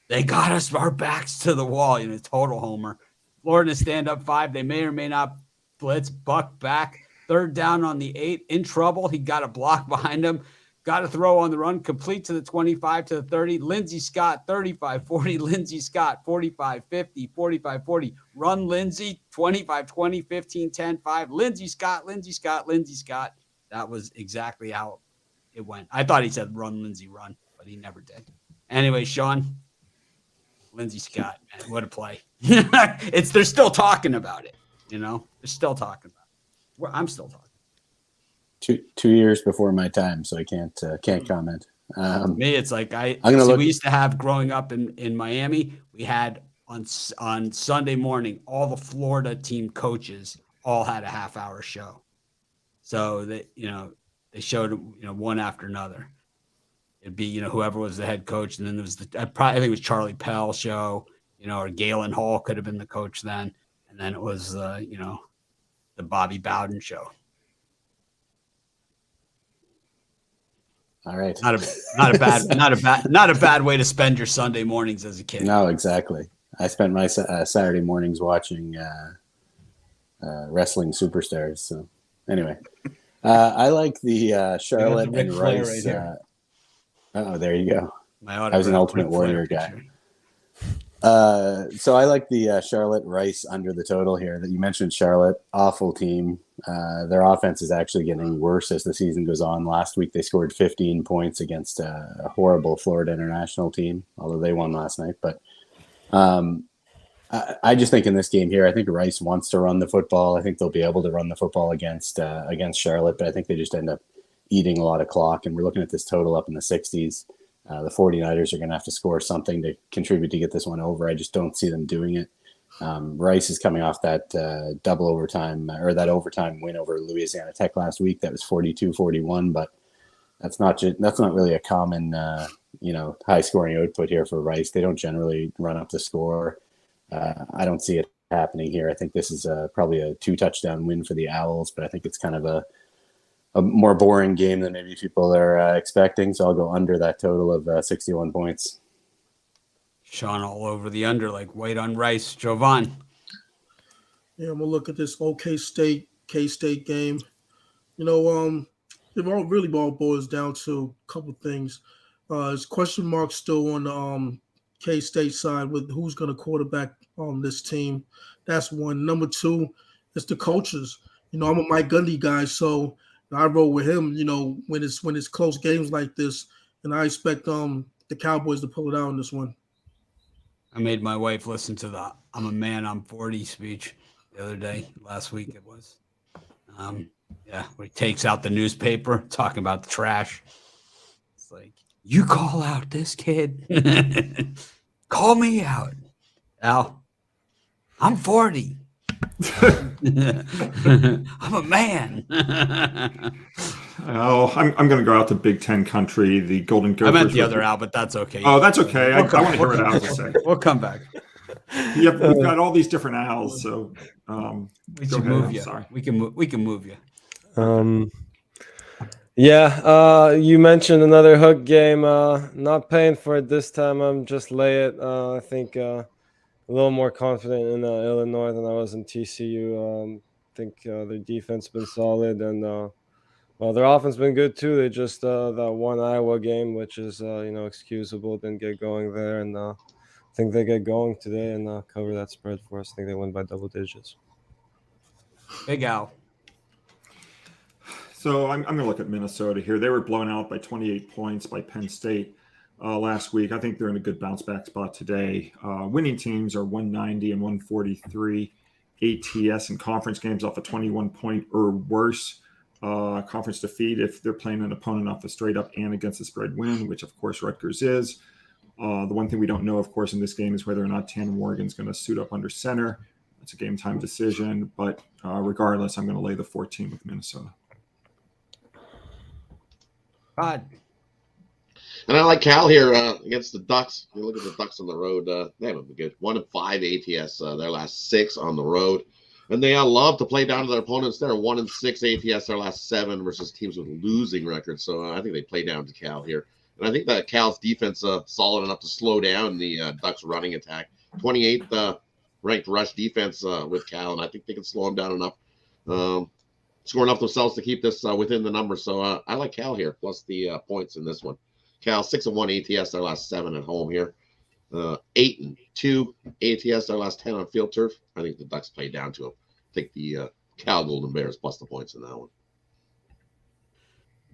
[SPEAKER 1] They got us our backs to the wall, total homer. Florida in the stand-up 5. They may or may not blitz. Buck back. 3rd down on the 8. In trouble. He got a block behind him. Got a throw on the run, complete to the 25 to the 30. Lindsey Scott, 35-40. Lindsey Scott, 45-50, 45-40. Run Lindsey, 25-20, 15-10, 5. Lindsey Scott, Lindsey Scott, Lindsey Scott. That was exactly how it went. I thought he said run, Lindsey, run, but he never did. Anyway, Sean, Lindsey Scott, man, what a play. They're still talking about it, They're still talking about it. I'm still talking.
[SPEAKER 5] 2 years before my time, so I can't comment.
[SPEAKER 1] Me, it's like we used to have growing up in Miami. We had on Sunday morning, all the Florida team coaches all had a half-hour show. So they showed one after another. It'd be whoever was the head coach, and then there was I think it was Charlie Pell show, or Galen Hall could have been the coach then, and then it was the Bobby Bowden show.
[SPEAKER 5] All right.
[SPEAKER 1] Not a bad way to spend your Sunday mornings as a kid.
[SPEAKER 5] No, exactly. I spent my Saturday mornings watching wrestling superstars. So anyway, I like the Charlotte and Rice. Right there you go. I was an Ultimate Warrior guy. So I like the Charlotte Rice under the total here. That you mentioned Charlotte, awful team. Their offense is actually getting worse as the season goes on. Last week they scored 15 points against a horrible Florida International team, although they won last night. But I just think in this game here, I think Rice wants to run the football. I think they'll be able to run the football against Charlotte, but I think they just end up eating a lot of clock. And we're looking at this total up in the 60s. The 49ers are going to have to score something to contribute to get this one over. I just don't see them doing it. Rice is coming off that double overtime or that overtime win over Louisiana Tech last week. That was 42-41, but that's not really a common high scoring output here for Rice. They don't generally run up the score. I don't see it happening here. I think this is probably a 2-touchdown win for the Owls, but I think it's kind of a more boring game than maybe people are expecting. So I'll go under that total of 61 points.
[SPEAKER 1] Sean all over the under like white on rice. Jovan.
[SPEAKER 6] Yeah, I'm gonna look at this whole K-State game. It all really boils down to a couple things. There's question marks still on the K-State side with who's going to quarterback on this team. That's one. Number two, it's the coaches. I'm a Mike Gundy guy, so I roll with him. When it's close games like this, and I expect the Cowboys to pull it out in this one.
[SPEAKER 1] I made my wife listen to the "I'm a man, I'm 40" speech the other day. Last week it was. Where he takes out the newspaper talking about the trash. It's like, you call out this kid. Call me out. Al, I'm 40. I'm a man.
[SPEAKER 8] Oh, I'm going to go out to Big Ten country, the Golden Gophers.
[SPEAKER 1] I meant the other Al, but that's okay.
[SPEAKER 8] Oh, that's okay. I want to hear what Al has to say.
[SPEAKER 1] We'll come back.
[SPEAKER 8] Yep, we've got all these different Als, so
[SPEAKER 1] We should move you.
[SPEAKER 8] Sorry.
[SPEAKER 1] We can move you.
[SPEAKER 7] You mentioned another hook game. Not paying for it this time. I'm just lay it. I think a little more confident in Illinois than I was in TCU. I think their defense has been solid, and their offense been good too. They just that one Iowa game, which is excusable, didn't get going there, and I think they get going today and cover that spread for us. I think they win by double digits.
[SPEAKER 1] Big Al.
[SPEAKER 8] So I'm going to look at Minnesota here. They were blown out by 28 points by Penn State last week. I think they're in a good bounce back spot today. Winning teams are 190 and 143 ATS in conference games off a 21 point or worse conference defeat if they're playing an opponent off a straight up and against the spread win, which of course Rutgers is. The one thing we don't know, of course, in this game is whether or not Tanner Morgan's going to suit up under center. It's a game time decision, but regardless, I'm going to lay the 14 with Minnesota.
[SPEAKER 1] God.
[SPEAKER 9] And I like Cal here against the Ducks. You look at the Ducks on the road; they haven't been good. 1-5 ATS their last 6 on the road, and they love to play down to their opponents. They're 1-6 ATS their last 7 versus teams with losing records. So I think they play down to Cal here, and I think that Cal's defense solid enough to slow down the Ducks' running attack. 28th ranked rush defense with Cal, and I think they can slow them down enough. Score enough themselves to keep this within the number. So I like Cal here, plus the points in this one. Cal 6-1 ATS, their last 7 at home here. 8-2 ATS, their last 10 on field turf. I think the Ducks play down to them. Take the Cal Golden Bears plus the points in that one.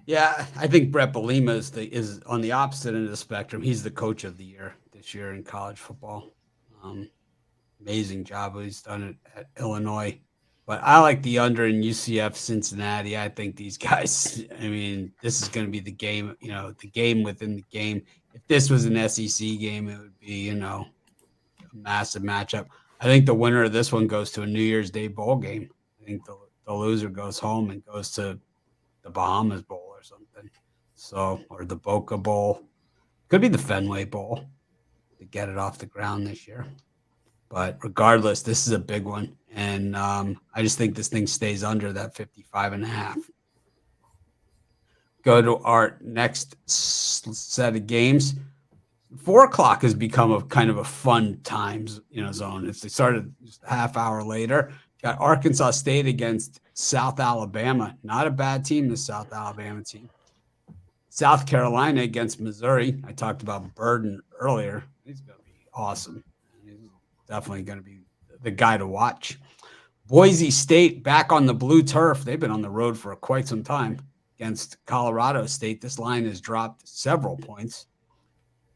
[SPEAKER 1] Yeah, I think Brett Bielema is on the opposite end of the spectrum. He's the coach of the year this year in college football. Amazing job he's done at Illinois. But I like the under in UCF Cincinnati. I think these guys, this is going to be the game, the game within the game. If this was an SEC game, it would be, a massive matchup. I think the winner of this one goes to a New Year's Day bowl game. I think the loser goes home and goes to the Bahamas Bowl or something. Or the Boca Bowl. Could be the Fenway Bowl to get it off the ground this year. But regardless, this is a big one. And I just think this thing stays under that 55.5. Go to our next set of games. 4 o'clock has become a kind of a fun times, zone. They started just a half hour later. Got Arkansas State against South Alabama. Not a bad team, the South Alabama team. South Carolina against Missouri. I talked about Burden earlier. He's going to be awesome. He's definitely going to be the guy to watch. Boise State back on the blue turf. They've been on the road for quite some time against Colorado State. This line has dropped several points.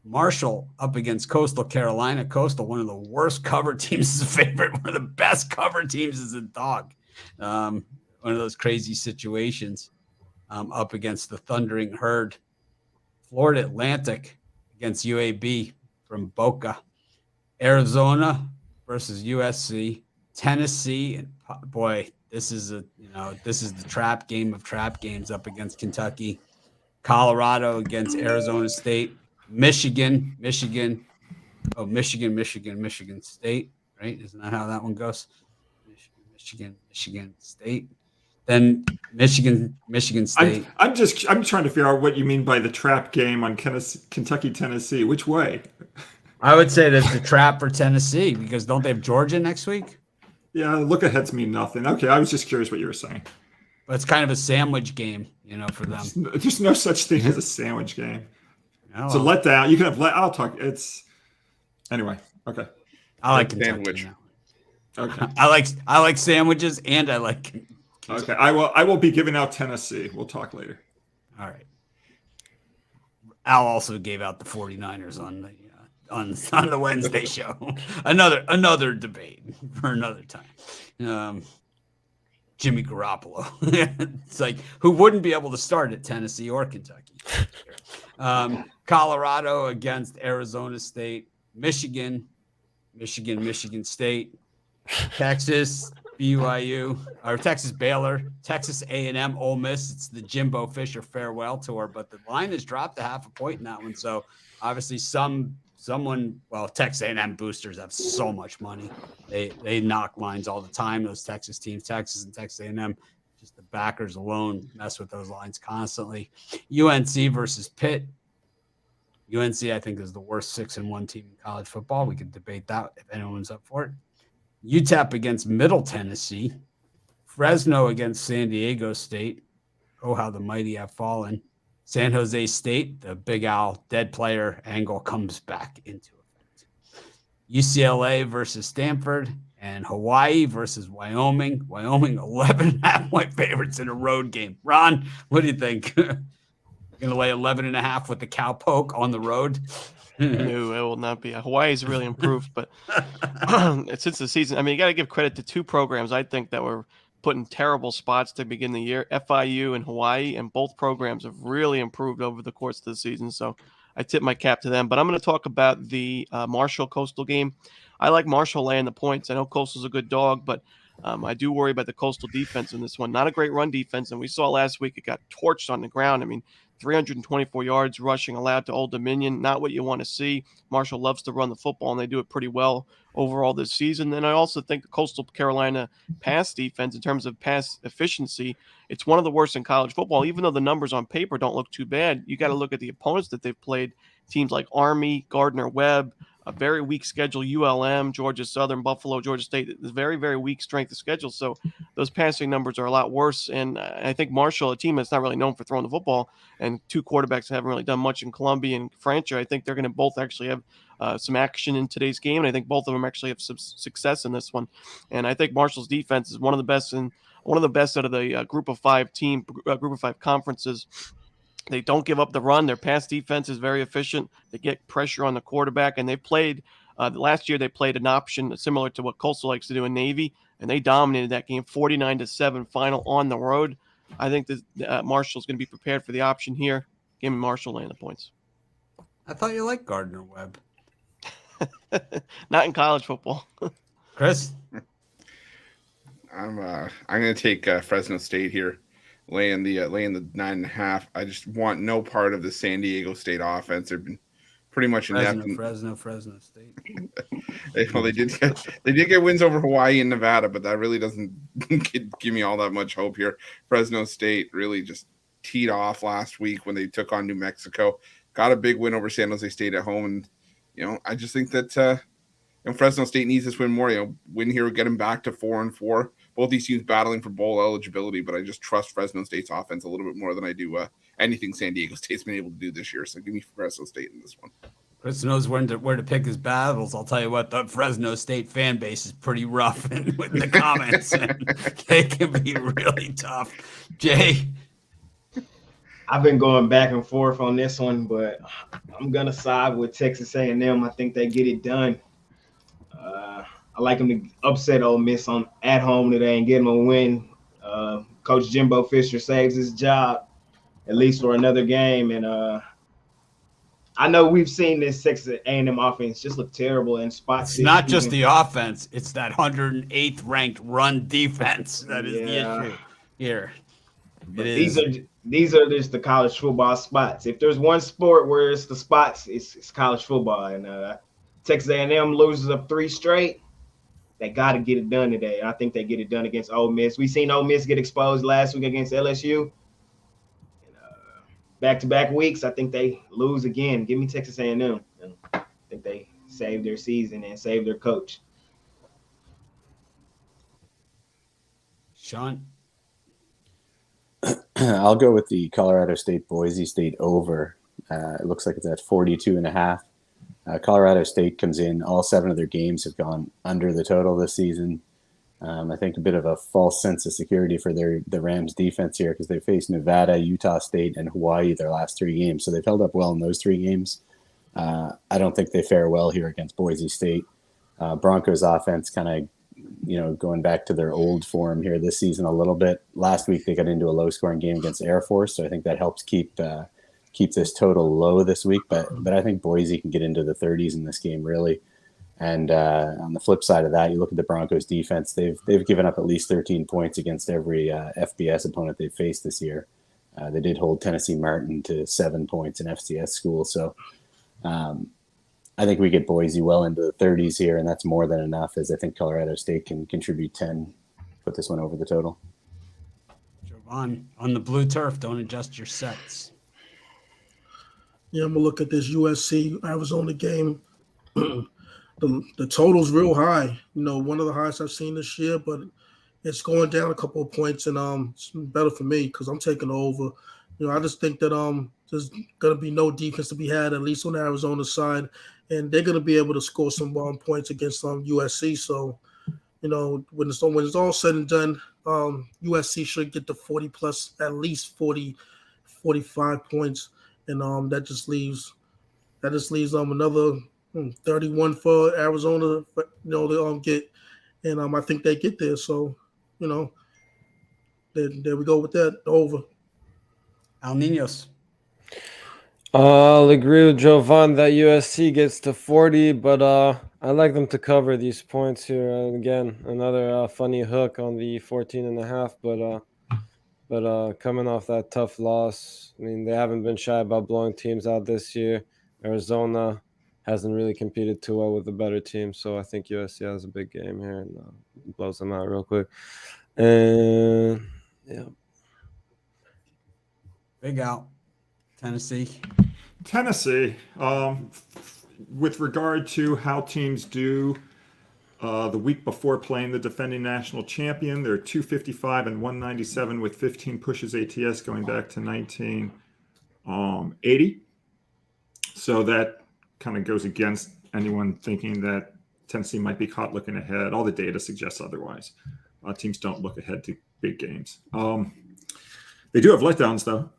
[SPEAKER 1] Marshall up against Coastal Carolina. Coastal, one of the worst cover teams, is a favorite. One of the best cover teams is a dog. One of those crazy situations up against the Thundering Herd. Florida Atlantic against UAB from Boca. Arizona versus USC. Tennessee, and boy, this is the trap game of trap games up against Kentucky. Colorado against Arizona State. Michigan State, right? Isn't that how that one goes? Michigan State. Then Michigan State.
[SPEAKER 8] I'm trying to figure out what you mean by the trap game on Kentucky, Tennessee. Which way?
[SPEAKER 1] I would say that's the trap for Tennessee because don't they have Georgia next week?
[SPEAKER 8] Yeah, look aheads mean nothing. Okay, I was just curious what you were saying.
[SPEAKER 1] But it's kind of a sandwich game, for them.
[SPEAKER 8] There's no such thing as a sandwich game.
[SPEAKER 1] Oh,
[SPEAKER 8] So let down. You can have I'll talk. It's anyway. Okay.
[SPEAKER 1] I like Kentucky.
[SPEAKER 3] Sandwich.
[SPEAKER 8] Okay.
[SPEAKER 1] I like sandwiches and I like Kentucky.
[SPEAKER 8] Okay. I will be giving out Tennessee. We'll talk later.
[SPEAKER 1] All right. Al also gave out the 49ers on the Wednesday show. another debate for another time. Jimmy Garoppolo. It's like who wouldn't be able to start at Tennessee or Kentucky. Colorado against Arizona State, Michigan State, Texas BYU or Texas Baylor, Texas A&M Ole Miss. It's the Jimbo Fisher farewell tour, but the line has dropped a half a point in that one. So obviously Texas A&M boosters have so much money. They knock lines all the time. Those Texas teams, Texas and Texas A&M, just the backers alone mess with those lines constantly. UNC versus Pitt. UNC, I think, is the worst 6-1 team in college football. We could debate that if anyone's up for it. UTEP against Middle Tennessee. Fresno against San Diego State. Oh, how the mighty have fallen. San Jose State, the Big Al dead player angle comes back into effect. UCLA versus Stanford and Hawaii versus Wyoming. Wyoming 11.5-point favorites in a road game. Ron, what do you think? Going to lay 11.5 with the cowpoke on the road?
[SPEAKER 2] No, it will not be. Hawaii's really improved, but since the season, I mean, you got to give credit to two programs I think that were put in terrible spots to begin the year, FIU and Hawaii, and both programs have really improved over the course of the season. So I tip my cap to them. But I'm going to talk about the Marshall Coastal game. I like Marshall laying the points. I know Coastal's a good dog, but I do worry about the Coastal defense in this one. Not a great run defense, and we saw last week it got torched on the ground. I mean, 324 yards rushing allowed to Old Dominion. Not what you want to see. Marshall loves to run the football, and they do it pretty well overall this season. And I also think the Coastal Carolina pass defense, in terms of pass efficiency, it's one of the worst in college football. Even though the numbers on paper don't look too bad, you got to look at the opponents that they've played. Teams like Army, Gardner-Webb, a very weak schedule, ULM, Georgia Southern, Buffalo, Georgia State. It's very, very weak strength of schedule. So those passing numbers are a lot worse. And I think Marshall, a team that's not really known for throwing the football, and two quarterbacks that haven't really done much in Columbia and Francher, I think they're going to both actually have some action in today's game. And I think both of them actually have some success in this one. And I think Marshall's defense is one of the best out of the group of five conferences. They don't give up the run. Their pass defense is very efficient. They get pressure on the quarterback, and they played last year. They played an option similar to what Coastal likes to do in Navy, and they dominated that game, 49-7 final on the road. I think that Marshall's going to be prepared for the option here. Give me Marshall laying the points.
[SPEAKER 1] I thought you liked Gardner-Webb.
[SPEAKER 2] Not in college football.
[SPEAKER 1] Chris?
[SPEAKER 3] I'm going to take Fresno State here. Laying the 9.5. I just want no part of the San Diego State offense. They've been pretty much inept.
[SPEAKER 1] Fresno State.
[SPEAKER 3] Well, they did get wins over Hawaii and Nevada, but that really doesn't give me all that much hope here. Fresno State really just teed off last week when they took on New Mexico. Got a big win over San Jose State at home, and I just think that Fresno State needs this win more. Win here, get them back to 4-4. Both these teams battling for bowl eligibility, but I just trust Fresno State's offense a little bit more than I do anything San Diego State's been able to do this year. So give me Fresno State in this one.
[SPEAKER 1] Chris knows where to pick his battles. I'll tell you what, the Fresno State fan base is pretty rough with the comments, and they can be really tough. Jay?
[SPEAKER 4] I've been going back and forth on this one, but I'm going to side with Texas A&M. I think they get it done. I like them to upset Ole Miss at home today and get them a win. Coach Jimbo Fisher saves his job, at least for another game. And I know we've seen this Texas A&M offense just look terrible in spots.
[SPEAKER 1] It's not just the offense. It's that 108th ranked run defense that is the issue here.
[SPEAKER 4] But these are just the college football spots. If there's one sport where it's the spots, it's college football. And Texas A&M loses up 3 straight. They got to get it done today. I think they get it done against Ole Miss. We seen Ole Miss get exposed last week against LSU. And, back-to-back weeks, I think they lose again. Give me Texas A&M. I think they saved their season and saved their coach.
[SPEAKER 1] Sean?
[SPEAKER 5] I'll go with the Colorado State Boise State over. It looks like it's at 42.5. Colorado State comes in. All 7 of their games have gone under the total this season. I think a bit of a false sense of security for the Rams defense here because they faced Nevada, Utah State, and Hawaii their last 3 games. So they've held up well in those 3 games. I don't think they fare well here against Boise State. Broncos offense kind of, going back to their old form here this season a little bit. Last week they got into a low-scoring game against Air Force, so I think that helps keep this total low this week. But I think Boise can get into the 30s in this game, really. And on the flip side of that, you look at the Broncos defense. They've given up at least 13 points against every FBS opponent they've faced this year. They did hold Tennessee Martin to 7 points in FCS school. So I think we get Boise well into the 30s here, and that's more than enough, as I think Colorado State can contribute 10, put this one over the total.
[SPEAKER 1] Jovan, on the blue turf, don't adjust your sets.
[SPEAKER 6] Yeah, I'm gonna look at this USC Arizona game. The total's real high. One of the highest I've seen this year, but it's going down a couple of points, and it's better for me because I'm taking over. I just think that there's gonna be no defense to be had, at least on the Arizona side, and they're gonna be able to score some points against USC. So, when it's all said and done, USC should get to 40 plus, at least 40, 45 points, and that just leaves another 31 for Arizona. They get, and I think they get there. So, there we go with that over.
[SPEAKER 1] Al Niños.
[SPEAKER 7] I'll agree with Jovan that USC gets to 40, but I like them to cover these points here. And again, another funny hook on the 14.5, but coming off that tough loss, I mean, they haven't been shy about blowing teams out this year. Arizona hasn't really competed too well with the better team, so I think USC has a big game here and blows them out real quick. And yeah.
[SPEAKER 1] Big out. Tennessee.
[SPEAKER 8] With regard to how teams do the week before playing the defending national champion, they're 255 and 197 with 15 pushes ATS going back to 1980. So that kind of goes against anyone thinking that Tennessee might be caught looking ahead. All the data suggests otherwise. Teams don't look ahead to big games. They do have letdowns, though.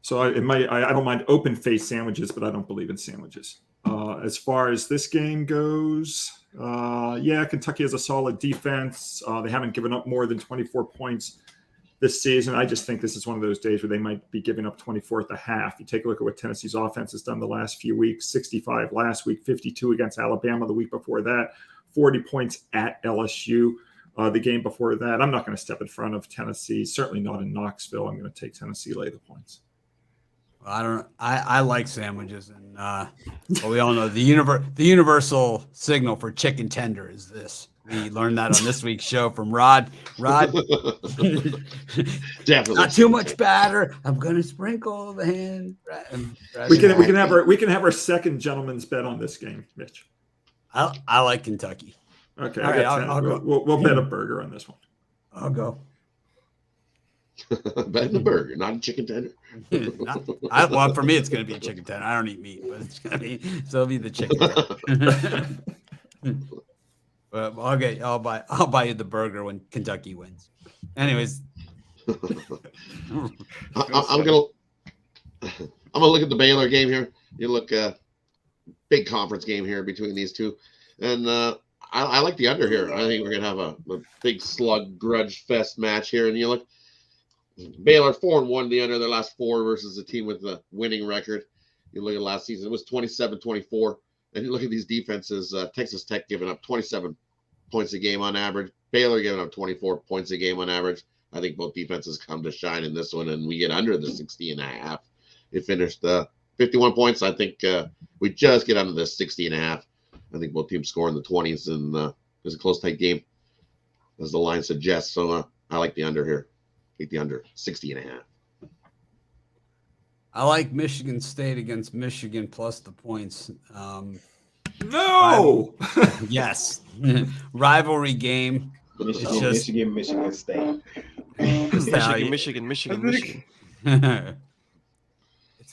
[SPEAKER 8] So I don't mind open face sandwiches, but I don't believe in sandwiches. As far as this game goes, Kentucky has a solid defense. They haven't given up more than 24 points this season. I just think this is one of those days where they might be giving up 24 at the half. You take a look at what Tennessee's offense has done the last few weeks: 65 last week, 52 against Alabama the week before that, 40 points at LSU. The game before that, I'm not going to step in front of Tennessee. Certainly not in Knoxville. I'm going to take Tennessee lay the points.
[SPEAKER 1] I like sandwiches, and but we all know the universal signal for chicken tender is this. We learned that on this week's show from Rod.
[SPEAKER 9] Definitely
[SPEAKER 1] Not too much batter. I'm gonna sprinkle the hand.
[SPEAKER 8] We can have our second gentleman's bet on this game, Mitch.
[SPEAKER 1] I like Kentucky.
[SPEAKER 8] Okay,
[SPEAKER 1] all right, I'll go.
[SPEAKER 8] We'll bet a burger on this one.
[SPEAKER 1] I'll go.
[SPEAKER 9] Bet the burger, not a chicken tender.
[SPEAKER 1] Well, for me, it's going to be a chicken tender. I don't eat meat, but it'll be the chicken tender. But okay, I'll buy you the burger when Kentucky wins. Anyways,
[SPEAKER 9] I'm gonna look at the Baylor game here. You look big conference game here between these two, and I like the under here. I think we're gonna have a big slug grudge fest match here, and you look. Baylor 4-1 the under their last 4 versus a team with a winning record. You look at last season, it was 27-24. And you look at these defenses, Texas Tech giving up 27 points a game on average. Baylor giving up 24 points a game on average. I think both defenses come to shine in this one, and we get under the 60.5. It finished 51 points. I think we just get under the 60.5. I think both teams score in the 20s, and it's a close, tight game, as the line suggests. So I like the under here. Take the under 60.5.
[SPEAKER 1] I like Michigan State against Michigan plus the points.
[SPEAKER 8] No.
[SPEAKER 1] Yes. Rivalry game.
[SPEAKER 4] Michigan State.
[SPEAKER 2] Michigan.
[SPEAKER 1] It's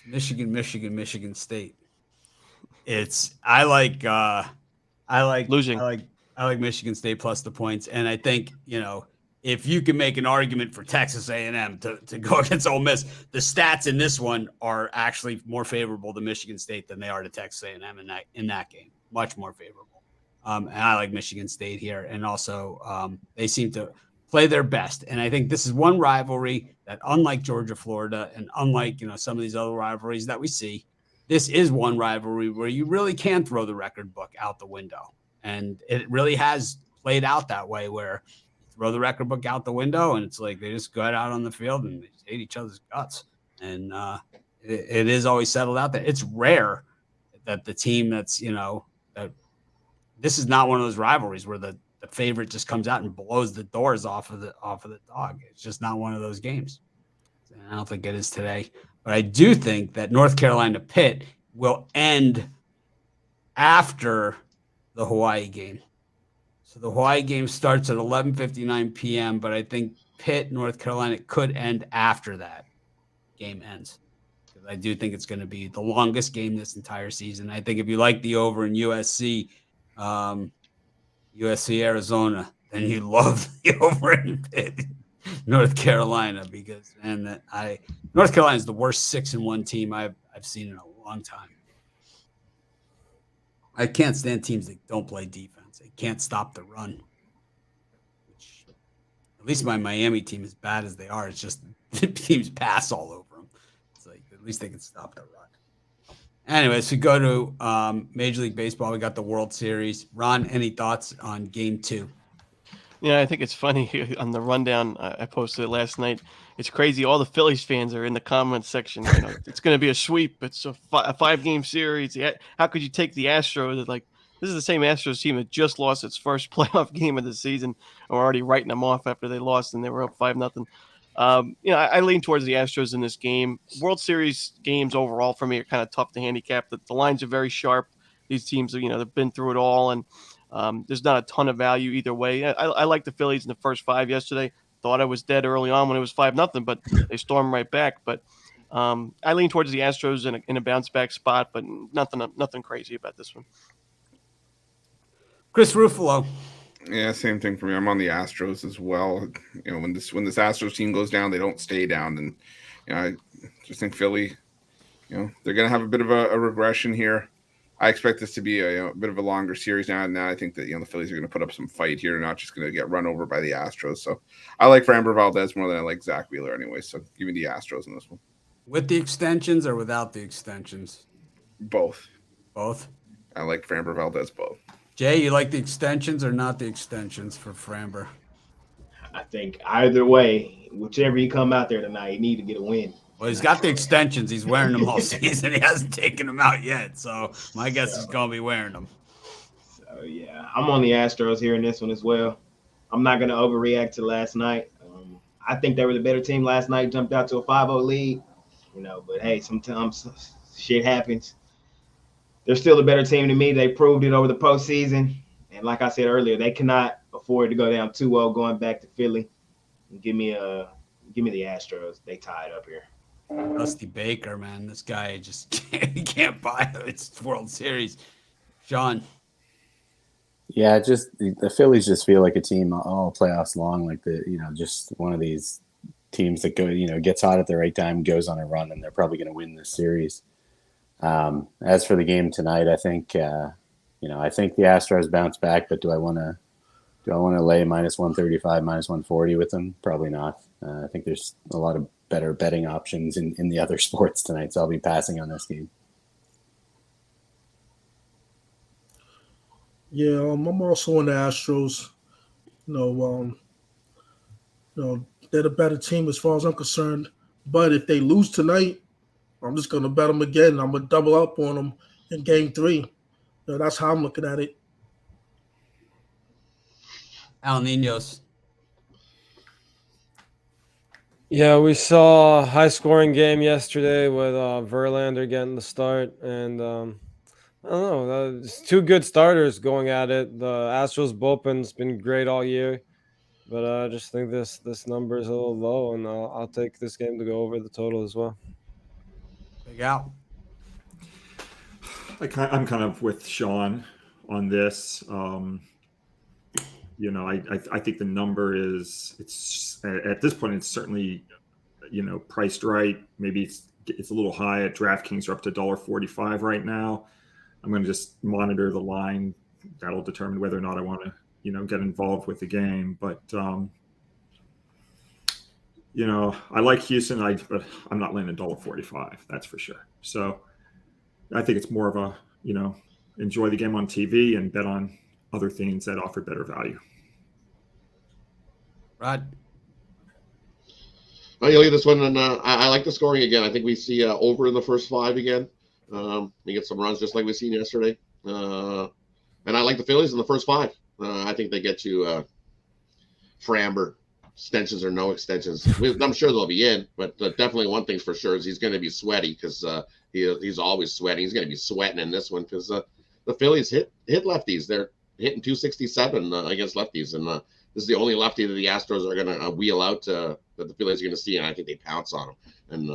[SPEAKER 1] Michigan State. I like
[SPEAKER 2] Losing.
[SPEAKER 1] I like Michigan State plus the points, and I think if you can make an argument for Texas A&M to go against Ole Miss, the stats in this one are actually more favorable to Michigan State than they are to Texas A&M in that game. Much more favorable. And I like Michigan State here, and also they seem to play their best. And I think this is one rivalry that, unlike Georgia, Florida, and unlike some of these other rivalries that we see, this is one rivalry where you really can throw the record book out the window. And it really has played out that way, where you throw the record book out the window and it's like they just go out on the field and they hate each other's guts. And it is always settled out there. It's rare that the team that's, that this is not one of those rivalries where the favorite just comes out and blows the doors off of the dog. It's just not one of those games. And I don't think it is today. But I do think that North Carolina Pitt will end after the Hawaii game. So the Hawaii game starts at 11:59 p.m., but I think Pitt, North Carolina could end after that game ends. Because I do think it's going to be the longest game this entire season. I think if you like the over in USC Arizona, then you love the over in Pitt, North Carolina, because North Carolina is the worst 6-1 team I've seen in a long time. I can't stand teams that don't play defense. They can't stop the run. Which, at least my Miami team, as bad as they are, it's just teams pass all over them. It's like at least they can stop the run. Anyways, we go to Major League Baseball. We got the World Series. Ron, any thoughts on Game 2?
[SPEAKER 2] Yeah, I think it's funny on the rundown I posted it last night. It's crazy. All the Phillies fans are in the comments section. It's going to be a sweep. It's a 5-game series. How could you take the Astros? Like, this is the same Astros team that just lost its first playoff game of the season. I'm already writing them off after they lost and they were up 5-0. I lean towards the Astros in this game. World Series games overall for me are kind of tough to handicap. The lines are very sharp. These teams, they've been through it all, and there's not a ton of value either way. I like the Phillies in the first 5 yesterday. Thought I was dead early on when it was 5-0, but they stormed right back. But I lean towards the Astros in a bounce back spot, but nothing crazy about this one.
[SPEAKER 1] Chris Ruffalo.
[SPEAKER 3] Yeah, same thing for me. I'm on the Astros as well. When this Astros team goes down, they don't stay down, and I just think Philly, they're gonna have a bit of a regression here. I expect this to be a bit of a longer series now. Now I think that the Phillies are going to put up some fight here, not just going to get run over by the Astros. So I like Framber Valdez more than I like Zach Wheeler anyway. So give me the Astros in this one.
[SPEAKER 1] With the extensions or without the extensions?
[SPEAKER 3] Both.
[SPEAKER 1] Both?
[SPEAKER 3] I like Framber Valdez both.
[SPEAKER 1] Jay, you like the extensions or not the extensions for Framber?
[SPEAKER 4] I think either way, whichever you come out there tonight, you need to get a win.
[SPEAKER 1] Well, he's got the extensions. He's wearing them all season. He hasn't taken them out yet. So my guess is going to be wearing them.
[SPEAKER 4] So, yeah, I'm on the Astros here in this one as well. I'm not going to overreact to last night. I think they were the better team last night, jumped out to a 5-0 lead. But, hey, sometimes shit happens. They're still the better team to me. They proved it over the postseason. And like I said earlier, they cannot afford to go down 2-0 going back to Philly. Give me the Astros. They tied up here.
[SPEAKER 1] Dusty Baker, man, this guy just can't buy it. It's World Series. Sean.
[SPEAKER 5] Yeah, just the Phillies just feel like a team all playoffs long, like just one of these teams that gets hot at the right time, goes on a run, and they're probably going to win this series. As for the game tonight, I think I think the Astros bounce back, but do I want to lay minus 135, minus 140 with them? Probably not. I think there's a lot of better betting options in the other sports tonight, so I'll be passing on this game.
[SPEAKER 6] Yeah, I'm also on the Astros. They're the better team as far as I'm concerned. But if they lose tonight, I'm just gonna bet them again. I'm gonna double up on them in Game 3. That's how I'm looking at it.
[SPEAKER 1] Al Ninos.
[SPEAKER 7] Yeah, we saw a high-scoring game yesterday with Verlander getting the start, and I don't know. It's two good starters going at it. The Astros bullpen's been great all year, but I just think this number is a little low, and I'll take this game to go over the total as well.
[SPEAKER 1] Big Al.
[SPEAKER 8] I'm kind of with Sean on this. I think the number it's at this point it's certainly priced right. Maybe it's a little high. At DraftKings are up to $1.45 right now. I'm going to just monitor the line. That'll determine whether or not I want to get involved with the game. But I like Houston. But I'm not laying $1.45. That's for sure. So I think it's more of a enjoy the game on TV and bet on other things that offer better value.
[SPEAKER 1] Rod.
[SPEAKER 9] Well, you look at this one, and I like the scoring again. I think we see over in the first 5 again. We get some runs just like we seen yesterday. And I like the Phillies in the first 5. I think they get you Framber, extensions or no extensions. I'm sure they'll be in, but definitely one thing's for sure is he's going to be sweaty because he's always sweating. He's going to be sweating in this one because the Phillies hit lefties. They're hitting 267 against lefties, and this is the only lefty that the Astros are going to wheel out that the Phillies are going to see, and I think they pounce on them.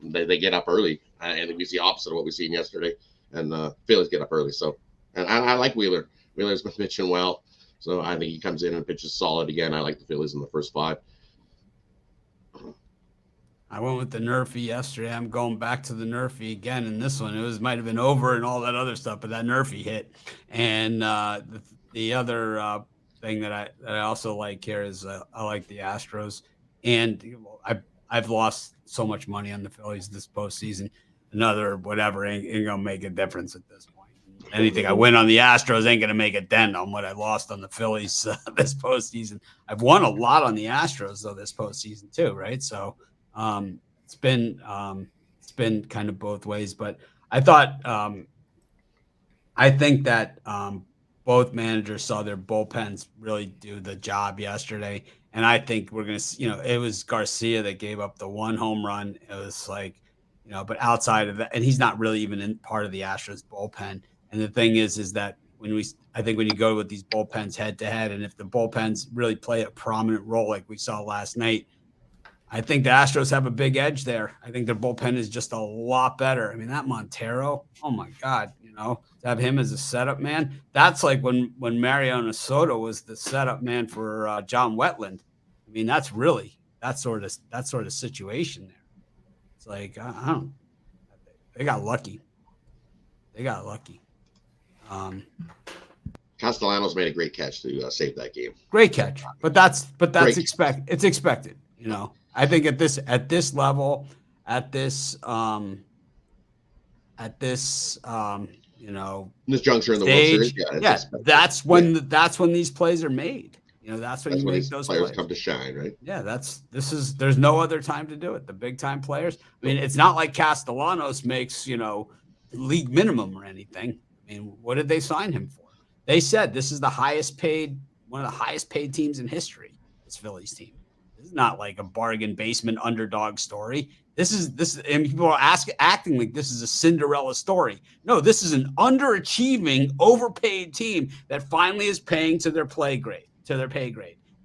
[SPEAKER 9] And they get up early, and we see opposite of what we seen yesterday, and Phillies get up early. So, and I like Wheeler. Wheeler's been pitching well, so I think he comes in and pitches solid again. I like the Phillies in the first 5.
[SPEAKER 1] I went with the Nerfy yesterday. I'm going back to the Nerfy again in this one. It might have been over and all that other stuff, but that Nerfy hit. And the other thing that I also like here is I like the Astros, and I've lost so much money on the Phillies this postseason. Another whatever ain't gonna make a difference at this point. Anything I win on the Astros ain't gonna make a dent on what I lost on the Phillies this postseason. I've won a lot on the Astros though this postseason too, right? So it's been kind of both ways, but I think that both managers saw their bullpens really do the job yesterday. And I think we're going to, it was Garcia that gave up the 1 home run. It was like, but outside of that, and he's not really even in part of the Astros bullpen. And the thing is that I think when you go with these bullpens head to head, and if the bullpens really play a prominent role, like we saw last night, I think the Astros have a big edge there. I think their bullpen is just a lot better. I mean, that Montero, oh my God, to have him as a setup man. That's like when Mariano Soto was the setup man for John Wetland. I mean, that's really that sort of situation there. It's like they got lucky.
[SPEAKER 9] Castellanos made a great catch to save that game.
[SPEAKER 1] Great catch, but that's expected. It's expected. I think at this level, this
[SPEAKER 9] juncture in the
[SPEAKER 1] stage,
[SPEAKER 9] World Series,
[SPEAKER 1] that's when these plays are made. That's when you make those
[SPEAKER 9] players
[SPEAKER 1] plays
[SPEAKER 9] come to shine, right?
[SPEAKER 1] Yeah, there's no other time to do it. The big time players. I mean, it's not like Castellanos makes league minimum or anything. I mean, what did they sign him for? They said this is one of the highest paid teams in history. This Phillies team. This is not like a bargain basement underdog story. This is, and people are acting like this is a Cinderella story. No, this is an underachieving, overpaid team that finally is paying to their pay grade.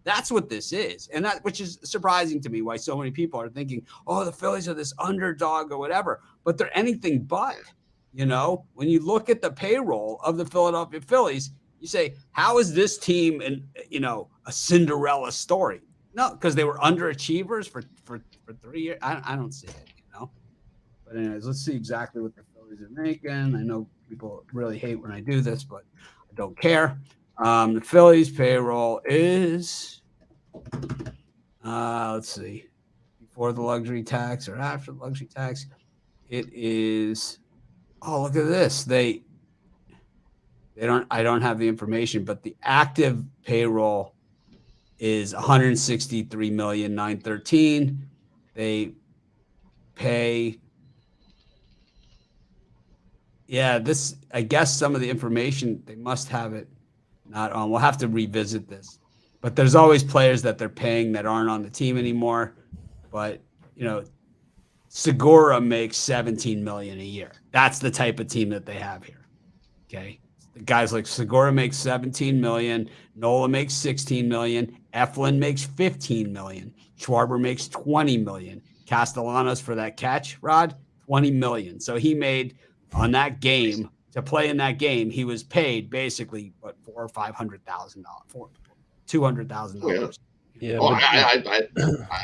[SPEAKER 1] That's what this is, and which is surprising to me. Why so many people are thinking, "Oh, the Phillies are this underdog or whatever," but they're anything but. When you look at the payroll of the Philadelphia Phillies, you say, "How is this team a Cinderella story?" No, because they were underachievers for 3 years. I don't see it, But anyways, let's see exactly what the Phillies are making. I know people really hate when I do this, but I don't care. The Phillies payroll is, let's see, before the luxury tax or after the luxury tax. It is. Oh, look at this. I don't have the information, but the active payroll is 163,913,000. They pay. Yeah, this, I guess some of the information, they must have it not on. We'll have to revisit this. But there's always players that they're paying that aren't on the team anymore. But, Segura makes 17 million a year. That's the type of team that they have here. Okay. The guys like Segura makes 17 million, Nola makes 16 million, Eflin makes 15 million, Schwarber makes 20 million. Castellanos for that catch, Rod, 20 million. So he made on that game, to play in that game, he was paid basically $400,000 or $500,000, $200,000.
[SPEAKER 7] Yeah,
[SPEAKER 9] I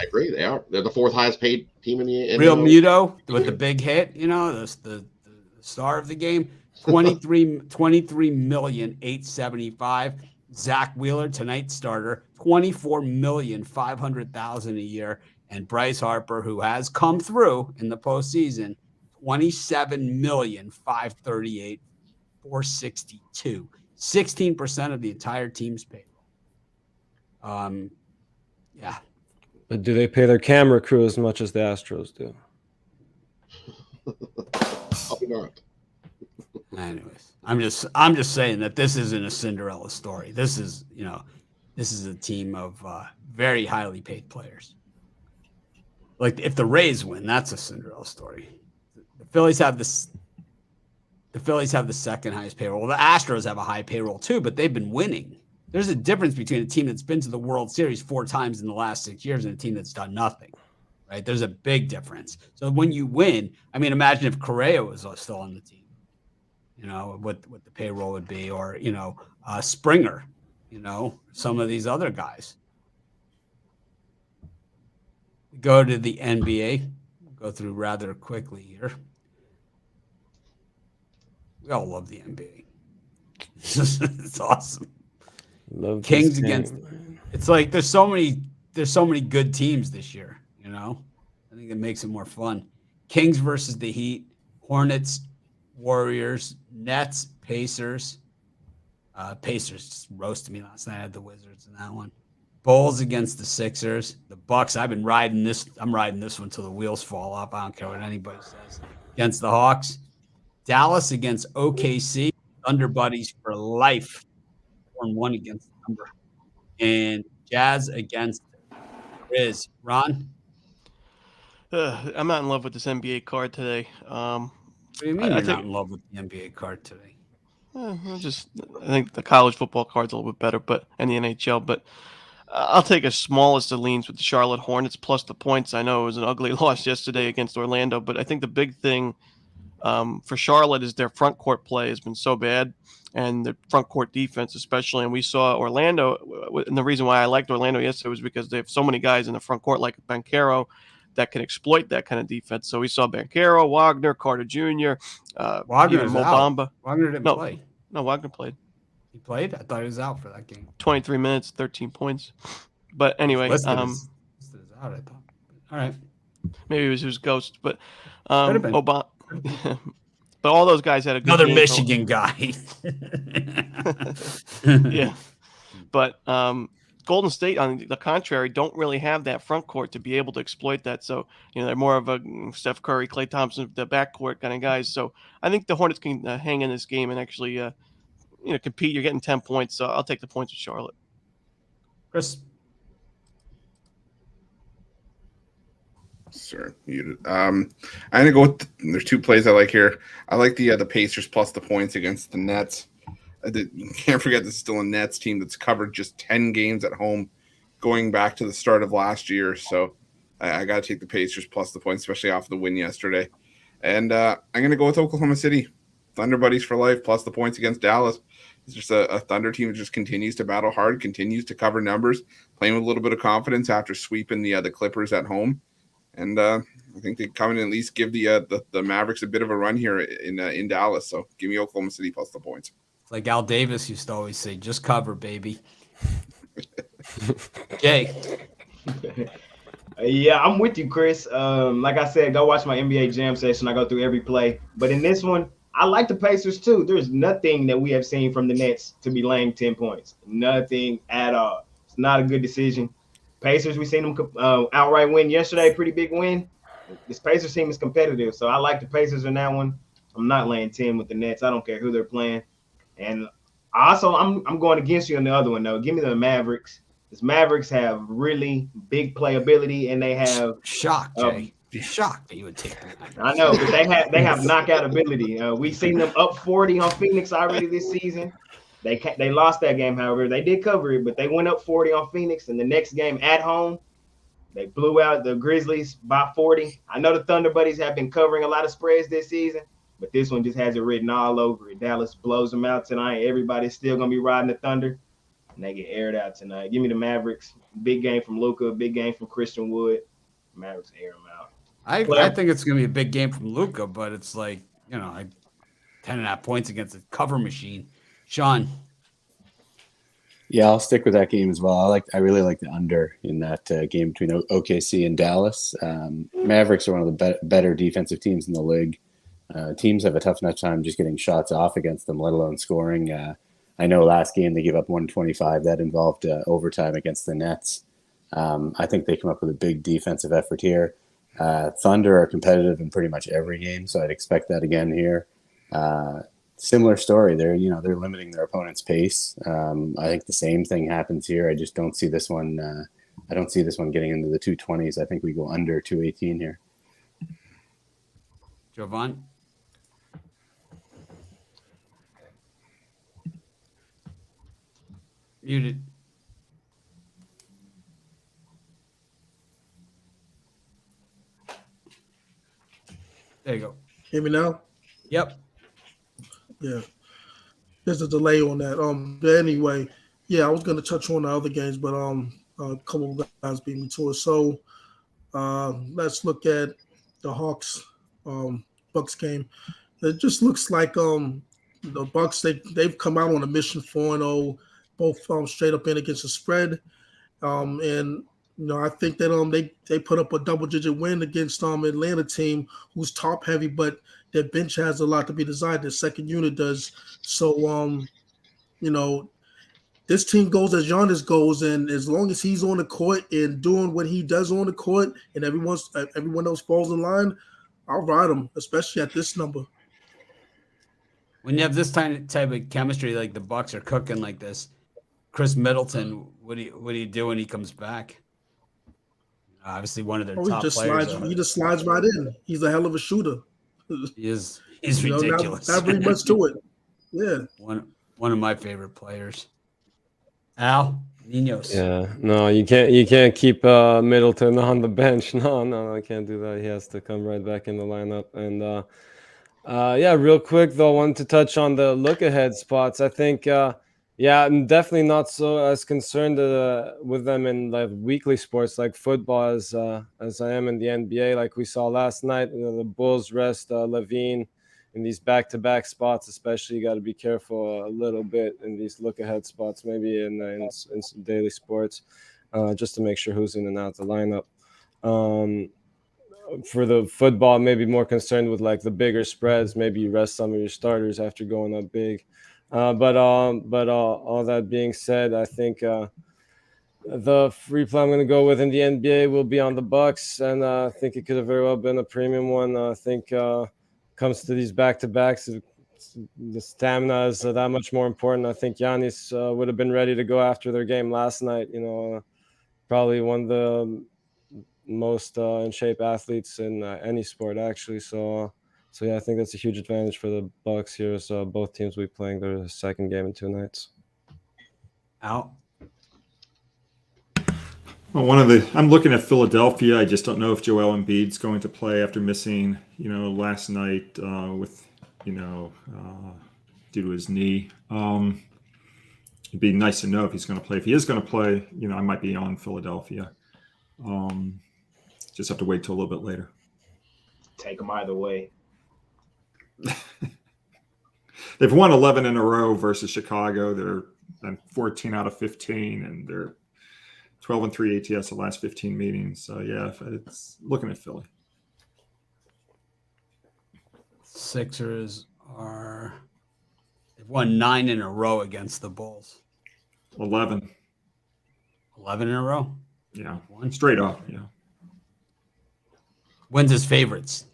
[SPEAKER 9] agree. They're the fourth highest paid team in the
[SPEAKER 1] Real Muto with the big hit, the star of the game, 23,875,000. Zach Wheeler, tonight's starter, 24,500,000 a year. And Bryce Harper, who has come through in the postseason, 27,538,462. 16% of the entire team's payroll. Yeah.
[SPEAKER 7] But do they pay their camera crew as much as the Astros do?
[SPEAKER 9] Probably not.
[SPEAKER 1] Anyways, I'm just saying that this isn't a Cinderella story. This is a team of very highly paid players. Like if the Rays win, that's a Cinderella story. The Phillies have the second highest payroll. Well, the Astros have a high payroll too, but they've been winning. There's a difference between a team that's been to the World Series 4 times in the last 6 years and a team that's done nothing, right? There's a big difference. So when you win, I mean, imagine if Correa was still on the team, what the payroll would be, or, Springer, some of these other guys. Go to the NBA. We'll go through rather quickly here. We all love the NBA. It's awesome.
[SPEAKER 7] Love
[SPEAKER 1] Kings
[SPEAKER 7] this
[SPEAKER 1] against.
[SPEAKER 7] game.
[SPEAKER 1] It's like there's so many good teams this year. I think it makes it more fun. Kings versus the Heat, Hornets, Warriors, Nets, Pacers. Pacers just roasted me last night. I had the Wizards in that one. Bulls against the Sixers. The Bucks. I'm riding this one till the wheels fall off. I don't care what anybody says. Against the Hawks. Dallas against OKC. Thunder buddies for life. 4-1 against the number. And Jazz against Riz. Ron?
[SPEAKER 2] I'm not in love with this NBA card today.
[SPEAKER 1] What do you mean you're not in love with the NBA card today?
[SPEAKER 2] I think the college football card's a little bit better, and the NHL. But I'll take a smallest of leans with the Charlotte Hornets plus the points. I know it was an ugly loss yesterday against Orlando, but I think the big thing for Charlotte is their front court play has been so bad, and the front court defense especially. And we saw Orlando, and the reason why I liked Orlando yesterday was because they have so many guys in the front court like Banchero that can exploit that kind of defense. So we saw Banchero, Wagner, Carter Jr.,
[SPEAKER 1] Wagner
[SPEAKER 2] even Mobamba.
[SPEAKER 1] Wagner didn't play.
[SPEAKER 2] No, Wagner played.
[SPEAKER 1] He played? I thought he was out for that game.
[SPEAKER 2] 23 minutes, 13 points. But anyway,
[SPEAKER 1] listed as out, I thought. All right.
[SPEAKER 2] Maybe it was Ghost, but
[SPEAKER 1] Could have been.
[SPEAKER 2] Obama. But all those guys had a good
[SPEAKER 1] Another
[SPEAKER 2] game.
[SPEAKER 1] Michigan guy.
[SPEAKER 2] Yeah. But Golden State, on the contrary, don't really have that front court to be able to exploit that. So, they're more of a Steph Curry, Klay Thompson, the backcourt kind of guys. So I think the Hornets can hang in this game and actually, compete. You're getting 10 points. So I'll take the points with Charlotte.
[SPEAKER 1] Chris?
[SPEAKER 3] Sir, muted. I'm gonna go with. There's 2 plays I like here. I like the Pacers plus the points against the Nets. Can't forget this is still a Nets team that's covered just 10 games at home, going back to the start of last year. So I got to take the Pacers plus the points, especially off the win yesterday. And I'm gonna go with Oklahoma City Thunder buddies for life plus the points against Dallas. It's just a Thunder team that just continues to battle hard, continues to cover numbers, playing with a little bit of confidence after sweeping the Clippers at home. And I think they come in and at least give the Mavericks a bit of a run here in Dallas. So give me Oklahoma City plus the points.
[SPEAKER 1] It's like Al Davis used to always say, just cover, baby. Jay.
[SPEAKER 4] Yeah, I'm with you, Chris. Like I said, go watch my NBA Jam session. I go through every play. But in this one, I like the Pacers too. There's nothing that we have seen from the Nets to be laying 10 points. Nothing at all. It's not a good decision. Pacers, we seen them outright win yesterday, pretty big win. This Pacers team is competitive, so I like the Pacers in that one. I'm not laying 10 with the Nets. I don't care who they're playing. And also, I'm going against you on the other one, though. Give me the Mavericks. Because Mavericks have really big playability, and they have
[SPEAKER 1] shocked, Jay. Be shocked that you would take them.
[SPEAKER 4] I know, but they have knockout ability. We've seen them up 40 on Phoenix already this season. They lost that game, however. They did cover it, but they went up 40 on Phoenix. And the next game at home, they blew out the Grizzlies by 40. I know the Thunder Buddies have been covering a lot of spreads this season, but this one just has it written all over it. Dallas blows them out tonight. Everybody's still going to be riding the Thunder, and they get aired out tonight. Give me the Mavericks. Big game from Luka, big game from Christian Wood. Mavericks air them out.
[SPEAKER 1] I think it's going to be a big game from Luka, but it's like, 10.5 points against a cover machine. Sean.
[SPEAKER 5] Yeah, I'll stick with that game as well. I really like the under in that game between OKC and Dallas. Mavericks are one of the better defensive teams in the league. Teams have a tough enough time just getting shots off against them, let alone scoring. I know last game they gave up 125. That involved overtime against the Nets. I think they come up with a big defensive effort here. Thunder are competitive in pretty much every game, so I'd expect that again here. Similar story. They're limiting their opponent's pace. I think the same thing happens here. I just don't see this one. I don't see this one getting into the 220s. I think we go under 218 here.
[SPEAKER 1] Jovan. Muted. There you go.
[SPEAKER 6] Hear me now?
[SPEAKER 1] Yep.
[SPEAKER 6] Yeah. There's a delay on that. But anyway, yeah, I was gonna touch on the other games, but a couple of guys beat me to it. So let's look at the Hawks Bucks game. It just looks like the Bucks they've come out on a mission 4-0, both straight up in against the spread. And I think that they put up a double-digit win against Atlanta team who's top heavy, but their bench has a lot to be desired. Their second unit does. So this team goes as Giannis goes, and as long as he's on the court and doing what he does on the court, and everyone else falls in line, I'll ride him, especially at this number.
[SPEAKER 1] When you have this type of chemistry, like the Bucks are cooking like this, Chris Middleton, what do you do when he comes back? Obviously, one of their top players.
[SPEAKER 6] He just slides right in. He's a hell of a shooter.
[SPEAKER 1] He's ridiculous.
[SPEAKER 6] Not really much to it. Yeah.
[SPEAKER 1] One of my favorite players. Al Ninos.
[SPEAKER 7] Yeah, no, you can't keep Middleton on the bench. No, I can't do that. He has to come right back in the lineup. And real quick though, I wanted to touch on the look ahead spots. I think I'm definitely not so as concerned with them in like weekly sports like football as I am in the NBA. Like we saw last night, the Bulls rest Levine in these back-to-back spots. Especially, you got to be careful a little bit in these look-ahead spots. Maybe in some daily sports, just to make sure who's in and out the lineup. For the football, maybe more concerned with like the bigger spreads. Maybe you rest some of your starters after going up big. But all that being said, I think the free play I'm going to go with in the NBA will be on the Bucks, and I think it could have very well been a premium one. I think comes to these back-to-backs, the stamina is that much more important. I think Giannis would have been ready to go after their game last night. Probably one of the most in shape athletes in any sport, actually. So yeah, I think that's a huge advantage for the Bucks here. So both teams will be playing their second game in 2 nights.
[SPEAKER 1] Out.
[SPEAKER 8] Well, I'm looking at Philadelphia. I just don't know if Joel Embiid's going to play after missing, last night with, due to his knee. It'd be nice to know if he's going to play. If he is going to play, I might be on Philadelphia. Just have to wait till a little bit later.
[SPEAKER 4] Take them either way.
[SPEAKER 8] They've won 11 in a row versus Chicago. They're 14 out of 15, and they're 12-3 ATS the last 15 meetings. So yeah, it's looking at Philly.
[SPEAKER 1] Sixers they've won 9 in a row against the Bulls.
[SPEAKER 8] 11.
[SPEAKER 1] 11 in a row.
[SPEAKER 8] Yeah,
[SPEAKER 1] One.
[SPEAKER 8] straight up. Yeah.
[SPEAKER 1] Wins his favorites.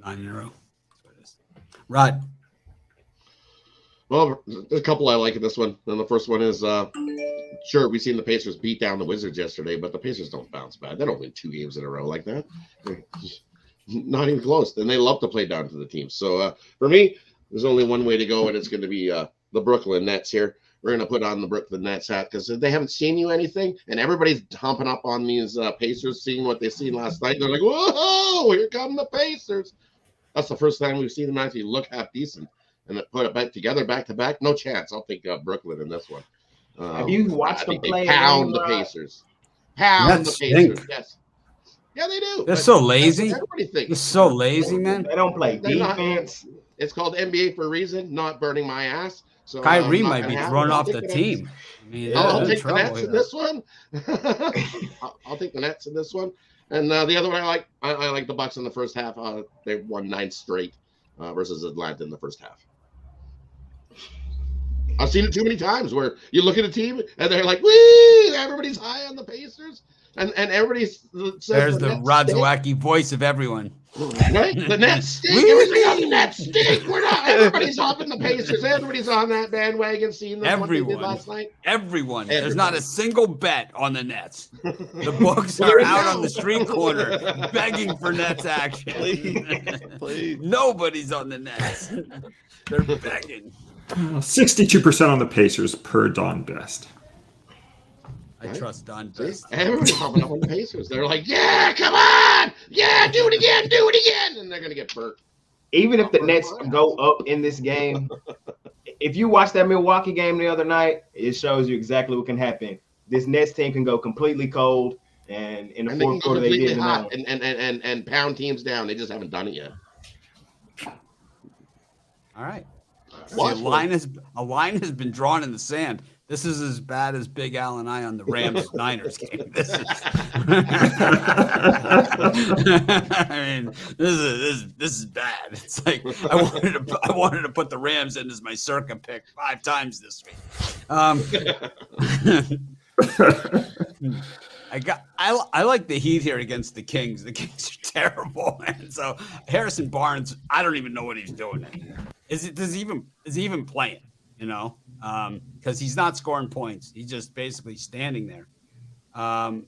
[SPEAKER 1] 9 in a row. That's what it is. Rod.
[SPEAKER 9] Well, a couple I like in this one. And the first one is sure, we've seen the Pacers beat down the Wizards yesterday, but the Pacers don't bounce back. They don't win 2 games in a row like that. Not even close. And they love to play down to the team. So for me, there's only one way to go, and it's going to be the Brooklyn Nets here. We're going to put on the Brooklyn Nets hat because they haven't seen you anything, and everybody's humping up on these Pacers, seeing what they seen last night. They're like, whoa, here come the Pacers. That's the first time we've seen them actually look half decent. And put it back together, back to back. No chance. I'll take Brooklyn in this one.
[SPEAKER 4] Have you watched them play?
[SPEAKER 9] Pound the Pacers. Pound the Pacers. Yes. Yeah, they do.
[SPEAKER 1] They're so lazy.
[SPEAKER 9] Everybody thinks.
[SPEAKER 1] They're so lazy, man.
[SPEAKER 4] They don't play defense.
[SPEAKER 9] It's called NBA for a reson, not burning my ass. So
[SPEAKER 1] Kyrie might be thrown off the team.
[SPEAKER 9] I mean, I'll take the Nets in this one. I'll take the Nets in this one. And the other one I like the Bucks in the first half. They won 9 straight versus Atlanta in the first half. I've seen it too many times where you look at a team and they're like, woo, everybody's high on the Pacers. And everybody says
[SPEAKER 1] there's the Rodzawacki voice of everyone.
[SPEAKER 9] Right? The Nets stink. Everything on the Nets stink. We're not. Everybody's hopping the Pacers. Everybody's on that bandwagon, seeing them what they did last night.
[SPEAKER 1] Everyone. There's not a single bet on the Nets. The books are out on the street corner begging for Nets action.
[SPEAKER 2] Please.
[SPEAKER 1] Nobody's on the Nets. They're begging.
[SPEAKER 8] 62% on the Pacers per Don Best.
[SPEAKER 1] I trust Don Best.
[SPEAKER 9] Everybody's hopping up on the Pacers. They're like, yeah, come on. Yeah, do it again. And they're going to get burnt.
[SPEAKER 4] Even if the Nets go up in this game, if you watch that Milwaukee game the other night, it shows you exactly what can happen. This Nets team can go completely cold, and in the fourth quarter they did
[SPEAKER 9] hot and pound teams down. They just haven't done it yet.
[SPEAKER 1] All right. See, a line has been drawn in the sand. This is as bad as Big Al and I on the Rams-Niners game. This is. I mean, this is bad. It's like I wanted to put the Rams in as my circa pick 5 times this week. I like the Heat here against the Kings. The Kings are terrible, and so Harrison Barnes, I don't even know what he's doing anymore. Is he even playing? You know, because he's not scoring points. He's just basically standing there. I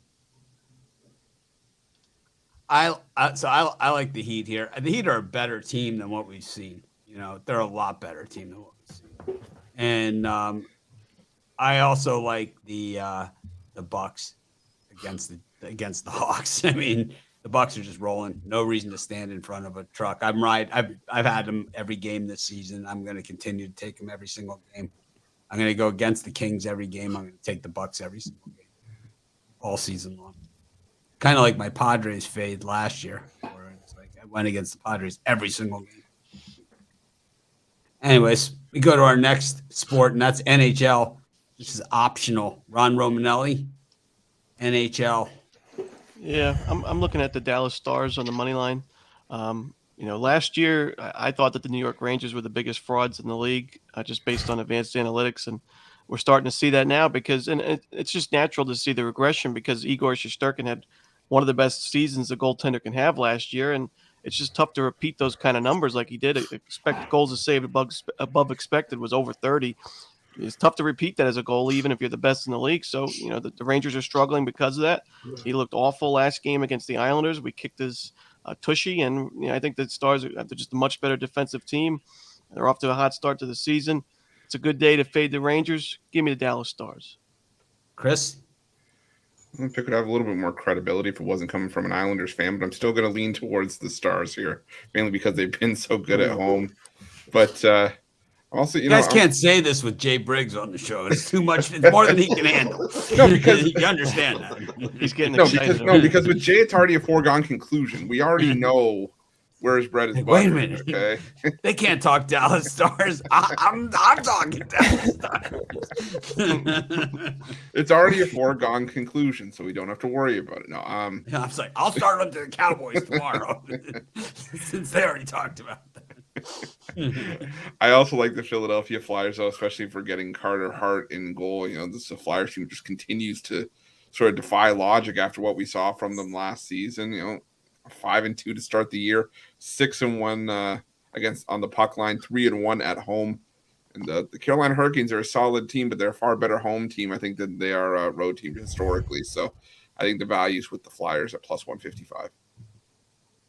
[SPEAKER 1] like the Heat here. The Heat are a better team than what we've seen. You know, they're a lot better team than what we've seen. And I also like the Bucks against the Hawks. I mean, the Bucks are just rolling. No reason to stand in front of a truck. I'm right. I've had them every game this season. I'm going to continue to take them every single game. I'm going to go against the Kings every game. I'm going to take the Bucks every single game, all season long. Kind of like my Padres fade last year, where it's like I went against the Padres every single game. Anyways, we go to our next sport, and that's NHL. This is optional. Ron Romanelli, NHL.
[SPEAKER 2] Yeah, I'm looking at the Dallas Stars on the money line. Last year I thought that the New York Rangers were the biggest frauds in the league, just based on advanced analytics, and we're starting to see that now because it's just natural to see the regression because Igor Shesterkin had one of the best seasons a goaltender can have last year, and it's just tough to repeat those kind of numbers like he did. Expected goals saved above expected was over 30. It's tough to repeat that as a goalie, even if you're the best in the league. So, the Rangers are struggling because of that. He looked awful last game against the Islanders. We kicked his tushy, and I think the Stars are just a much better defensive team. They're off to a hot start to the season. It's a good day to fade the Rangers. Give me the Dallas Stars.
[SPEAKER 1] Chris?
[SPEAKER 3] I think it would have a little bit more credibility if it wasn't coming from an Islanders fan, but I'm still going to lean towards the Stars here, mainly because they've been so good at home. But also,
[SPEAKER 1] you guys can't say this with Jay Briggs on the show. It's too much. It's more than he can handle.
[SPEAKER 3] No, because
[SPEAKER 1] you understand that.
[SPEAKER 2] He's getting excited.
[SPEAKER 3] Because with Jay, it's already a foregone conclusion. We already know where his bread is buttered.
[SPEAKER 1] Wait a minute.
[SPEAKER 3] Okay,
[SPEAKER 1] they can't talk Dallas Stars. I'm talking Dallas Stars.
[SPEAKER 3] It's already a foregone conclusion, so we don't have to worry about it. No,
[SPEAKER 1] I was like, I'll start up to the Cowboys tomorrow, since they already talked about that.
[SPEAKER 3] I also like the Philadelphia Flyers, though, especially for getting Carter Hart in goal. The Flyers team just continues to sort of defy logic after what we saw from them last season. 5-2 to start the year, 6-1 against on the puck line, 3-1 at home. And the Carolina Hurricanes are a solid team, but they're a far better home team, I think, than they are a road team historically. So I think the value's with the Flyers at plus 155.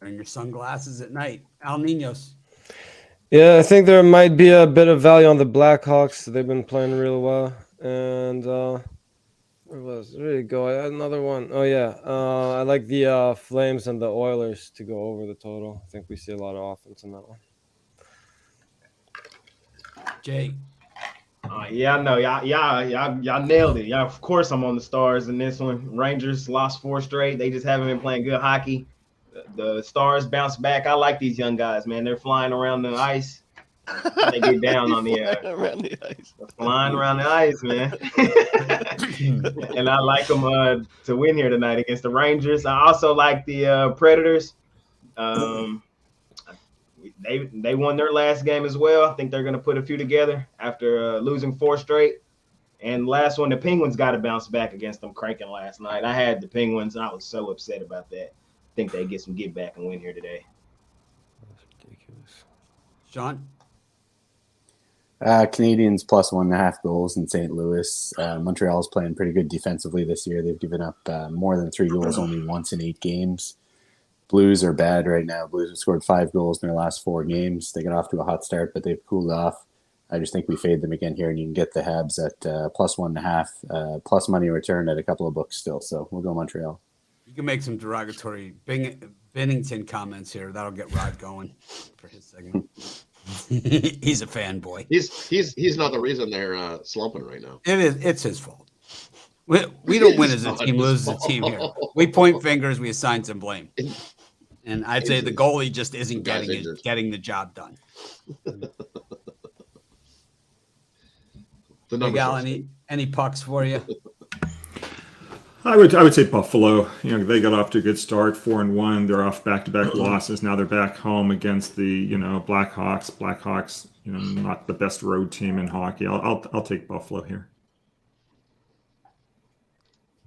[SPEAKER 1] Wearing your sunglasses at night. Al Ninos.
[SPEAKER 7] Yeah, I think there might be a bit of value on the Blackhawks. They've been playing real well. And where did it go? I had another one. Oh, yeah. I like the Flames and the Oilers to go over the total. I think we see a lot of offense in that one.
[SPEAKER 1] Jay.
[SPEAKER 4] Yeah, I know. Y'all nailed it. Of course, I'm on the Stars in this one. Rangers lost 4 straight. They just haven't been playing good hockey. The Stars bounce back. I like these young guys, man. They're flying around the ice. They get down on the
[SPEAKER 2] around the ice.
[SPEAKER 4] Flying around the ice, man. And I like them to win here tonight against the Rangers. I also like the Predators. They won their last game as well. I think they're going to put a few together after losing 4 straight. And last one, the Penguins got to bounce back against them cranking last night. I had the Penguins. I was so upset about that. I think they get some get back and win here today.
[SPEAKER 7] That's ridiculous.
[SPEAKER 1] Sean?
[SPEAKER 5] Canadians plus 1.5 goals in St. Louis. Montreal's playing pretty good defensively this year. They've given up more than 3 goals only once in 8 games. Blues are bad right now. Blues have scored 5 goals in their last 4 games. They got off to a hot start, but they've cooled off. I just think we fade them again here, and you can get the Habs at plus 1.5, plus money return at a couple of books still. So we'll go Montreal.
[SPEAKER 1] You can make some derogatory Bennington comments here. That'll get Rod going for his segment. He's a fanboy.
[SPEAKER 9] He's not the reason they're slumping right now.
[SPEAKER 1] It's his fault. We don't win as a team, lose as a team here. We point fingers, we assign some blame. And I'd say the goalie just isn't getting the job done. Miguel, any pucks for you?
[SPEAKER 8] I would say Buffalo. They got off to a good start, 4-1. They're off back-to-back losses. Now they're back home against the Blackhawks. Blackhawks, not the best road team in hockey. I'll take Buffalo here.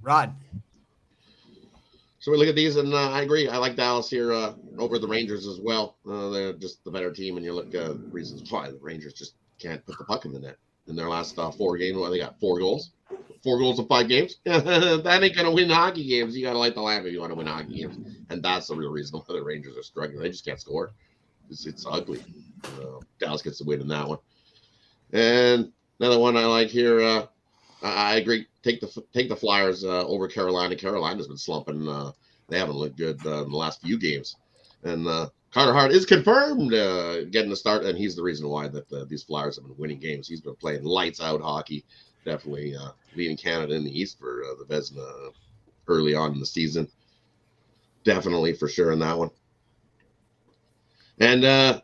[SPEAKER 1] Rod.
[SPEAKER 9] So we look at these, and I agree. I like Dallas here over the Rangers as well. They're just the better team, and you look at reasons why the Rangers just can't put the puck in the net. In their last 4 games, they got 4 goals. 4 goals in 5 games. That ain't gonna win hockey games. You gotta light the lamp if you want to win hockey games, and that's the real reason why the Rangers are struggling. They just can't score. It's ugly. Dallas gets the win in that one. And another one I like here. I agree. Take the Flyers over Carolina. Carolina's been slumping. They haven't looked good in the last few games. And Carter Hart is confirmed getting the start, and he's the reason why that these Flyers have been winning games. He's been playing lights out hockey, definitely leading Canada in the East for the Vezina early on in the season. Definitely for sure in that one. And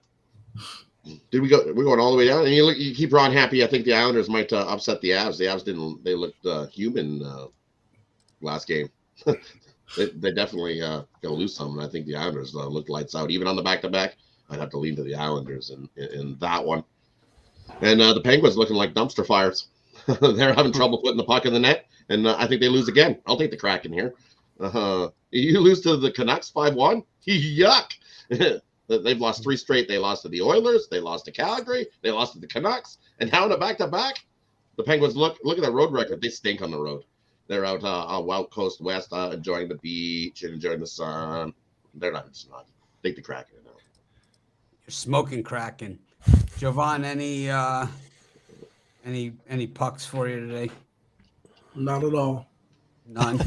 [SPEAKER 9] we're going all the way down, and you keep Ron happy. I think the Islanders might upset the Avs. The Avs they looked human last game. They definitely going to lose some, and I think the Islanders looked lights out. Even on the back-to-back, I'd have to lean to the Islanders in that one. And the Penguins looking like dumpster fires. They're having trouble putting the puck in the net, and I think they lose again. I'll take the Kraken here. You lose to the Canucks 5-1? Yuck! They've lost 3 straight. They lost to the Oilers. They lost to Calgary. They lost to the Canucks. And now in a back-to-back, the Penguins look at their road record. They stink on the road. They're out Wild Coast West, enjoying the beach and enjoying the sun. They're not. Take the Kraken now.
[SPEAKER 1] You're smoking Kraken. Jovan, any pucks for you today?
[SPEAKER 6] Not at all.
[SPEAKER 1] None.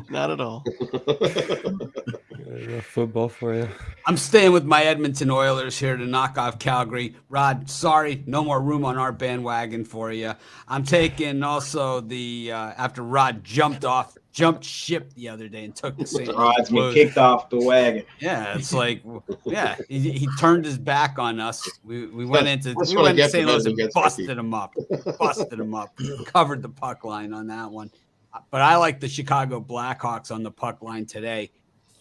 [SPEAKER 2] Not at all.
[SPEAKER 7] Football for you.
[SPEAKER 1] I'm staying with my Edmonton Oilers here to knock off Calgary. Rod, sorry, no more room on our bandwagon for you. I'm taking also the after Rod jumped ship the other day and took the St. Louis
[SPEAKER 4] Rod's been
[SPEAKER 1] Blues.
[SPEAKER 4] kicked off the wagon.
[SPEAKER 1] Yeah, it's like, yeah, he turned his back on us. We went into St. Louis and busted him up, covered the puck line on that one. But I like the Chicago Blackhawks on the puck line today.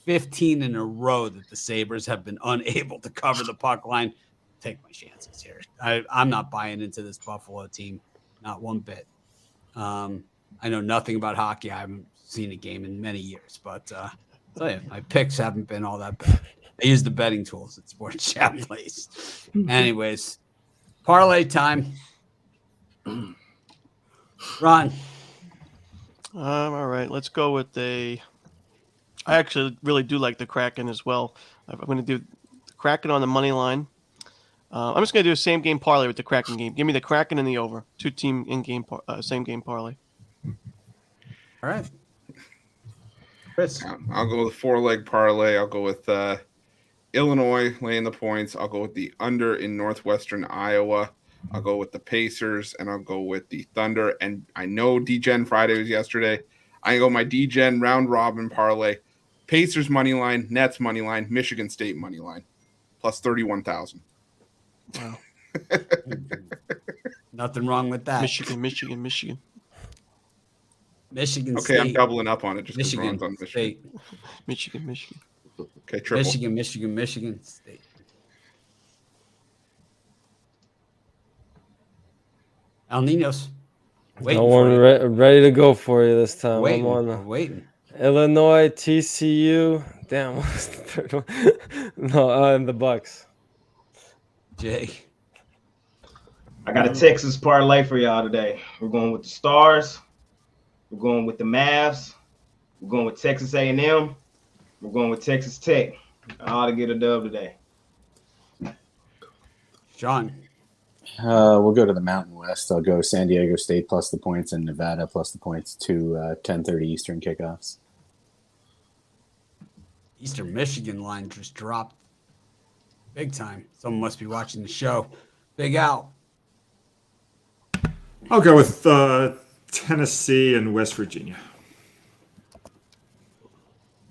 [SPEAKER 1] 15 in a row that the Sabres have been unable to cover the puck line. Take my chances here. I'm not buying into this Buffalo team, not one bit. I know nothing about hockey. I haven't seen a game in many years, but I'll tell you, my picks haven't been all that bad. I use the betting tools that Sports Chat plays. Anyways, parlay time. Ron.
[SPEAKER 2] All right, let's go with I actually really do like the Kraken as well. I'm going to do the Kraken on the money line. I'm just going to do a same game parlay with the Kraken game. Give me the Kraken and the over. 2-team in-game same game parlay.
[SPEAKER 1] All right. Chris.
[SPEAKER 3] I'll go with 4-leg parlay. I'll go with Illinois laying the points. I'll go with the under in Northwestern Iowa. I'll go with the Pacers, and I'll go with the Thunder. And I know DGen Friday was yesterday. I go my DGen round robin parlay. Pacers money line, Nets money line, Michigan State money line, plus 31,000.
[SPEAKER 2] Wow.
[SPEAKER 1] Nothing wrong with that.
[SPEAKER 2] Michigan.
[SPEAKER 1] Michigan
[SPEAKER 3] Okay,
[SPEAKER 1] State.
[SPEAKER 3] I'm doubling up on it just because
[SPEAKER 1] Michigan
[SPEAKER 3] Ron's on
[SPEAKER 1] State.
[SPEAKER 3] Michigan.
[SPEAKER 2] Michigan.
[SPEAKER 3] Okay, triple.
[SPEAKER 1] Michigan State. El Niños. Waiting
[SPEAKER 7] No
[SPEAKER 1] for
[SPEAKER 7] one
[SPEAKER 1] you.
[SPEAKER 7] ready to go for you this time.
[SPEAKER 1] Waiting.
[SPEAKER 7] I'm
[SPEAKER 1] We're
[SPEAKER 7] on
[SPEAKER 1] waiting.
[SPEAKER 7] Illinois, TCU. Damn, what's the third one? No, and the Bucks.
[SPEAKER 1] Jay.
[SPEAKER 4] I got a Texas parlay for y'all today. We're going with the Stars. We're going with the Mavs. We're going with Texas A&M. We're going with Texas Tech. I ought to get a dub today.
[SPEAKER 1] Sean.
[SPEAKER 5] We'll go to the Mountain West. I'll go San Diego State plus the points and Nevada plus the points to 10:30 Eastern kickoffs.
[SPEAKER 1] Eastern Michigan line just dropped big time. Someone must be watching the show. Big Al.
[SPEAKER 8] I'll go with Tennessee and West Virginia.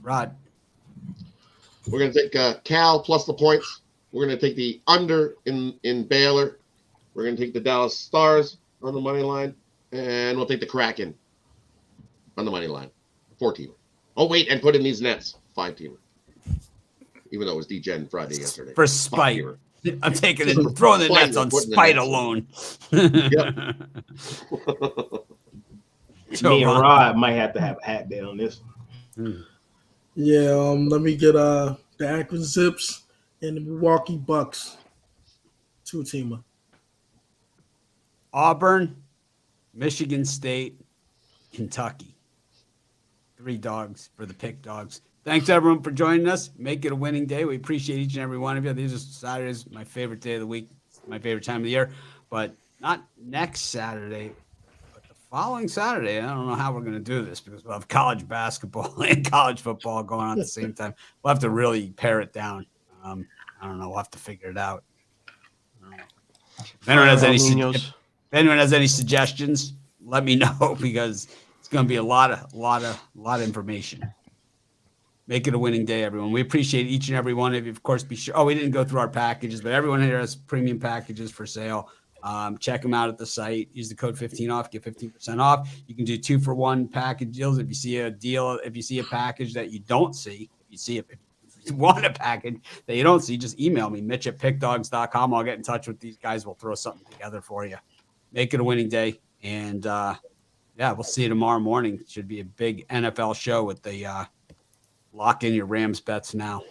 [SPEAKER 1] Rod.
[SPEAKER 9] We're going to take Cal plus the points. We're going to take the under in Baylor. We're going to take the Dallas Stars on the money line. And we'll take the Kraken on the money line. 4-teamer. Oh, wait, and put in these Nets. 5-teamer. Even though it was DGen Friday yesterday.
[SPEAKER 1] For spite.
[SPEAKER 9] 5-teamer.
[SPEAKER 1] I'm taking it, throwing the
[SPEAKER 9] Spite,
[SPEAKER 1] Nets on
[SPEAKER 9] putting the
[SPEAKER 1] spite
[SPEAKER 9] Nets
[SPEAKER 1] alone.
[SPEAKER 4] Me and Rod might have to have a hat day on this one.
[SPEAKER 6] Yeah, let me get the Akron Zips and the Milwaukee Bucks 2-teamer.
[SPEAKER 1] Auburn, Michigan State, Kentucky. 3 dogs for the pick dogs. Thanks, everyone, for joining us. Make it a winning day. We appreciate each and every one of you. These are Saturdays, my favorite day of the week, my favorite time of the year. But not next Saturday, but the following Saturday. I don't know how we're going to do this because we'll have college basketball and college football going on at the same time. We'll have to really pare it down. I don't know. We'll have to figure it out. If anyone has any suggestions, let me know because it's going to be a lot of information. Make it a winning day, everyone. We appreciate each and every one of you. Of course, be sure. Oh, we didn't go through our packages, but everyone here has premium packages for sale. Check them out at the site. Use the code 15 off, get 15% off. You can do 2-for-1 package deals. If you see a deal, if you see a package that you don't see, if you want a package that you don't see, just email me, Mitch@pickdogs.com. I'll get in touch with these guys. We'll throw something together for you. Make it a winning day. And we'll see you tomorrow morning. It should be a big NFL show with the lock in your Rams bets now.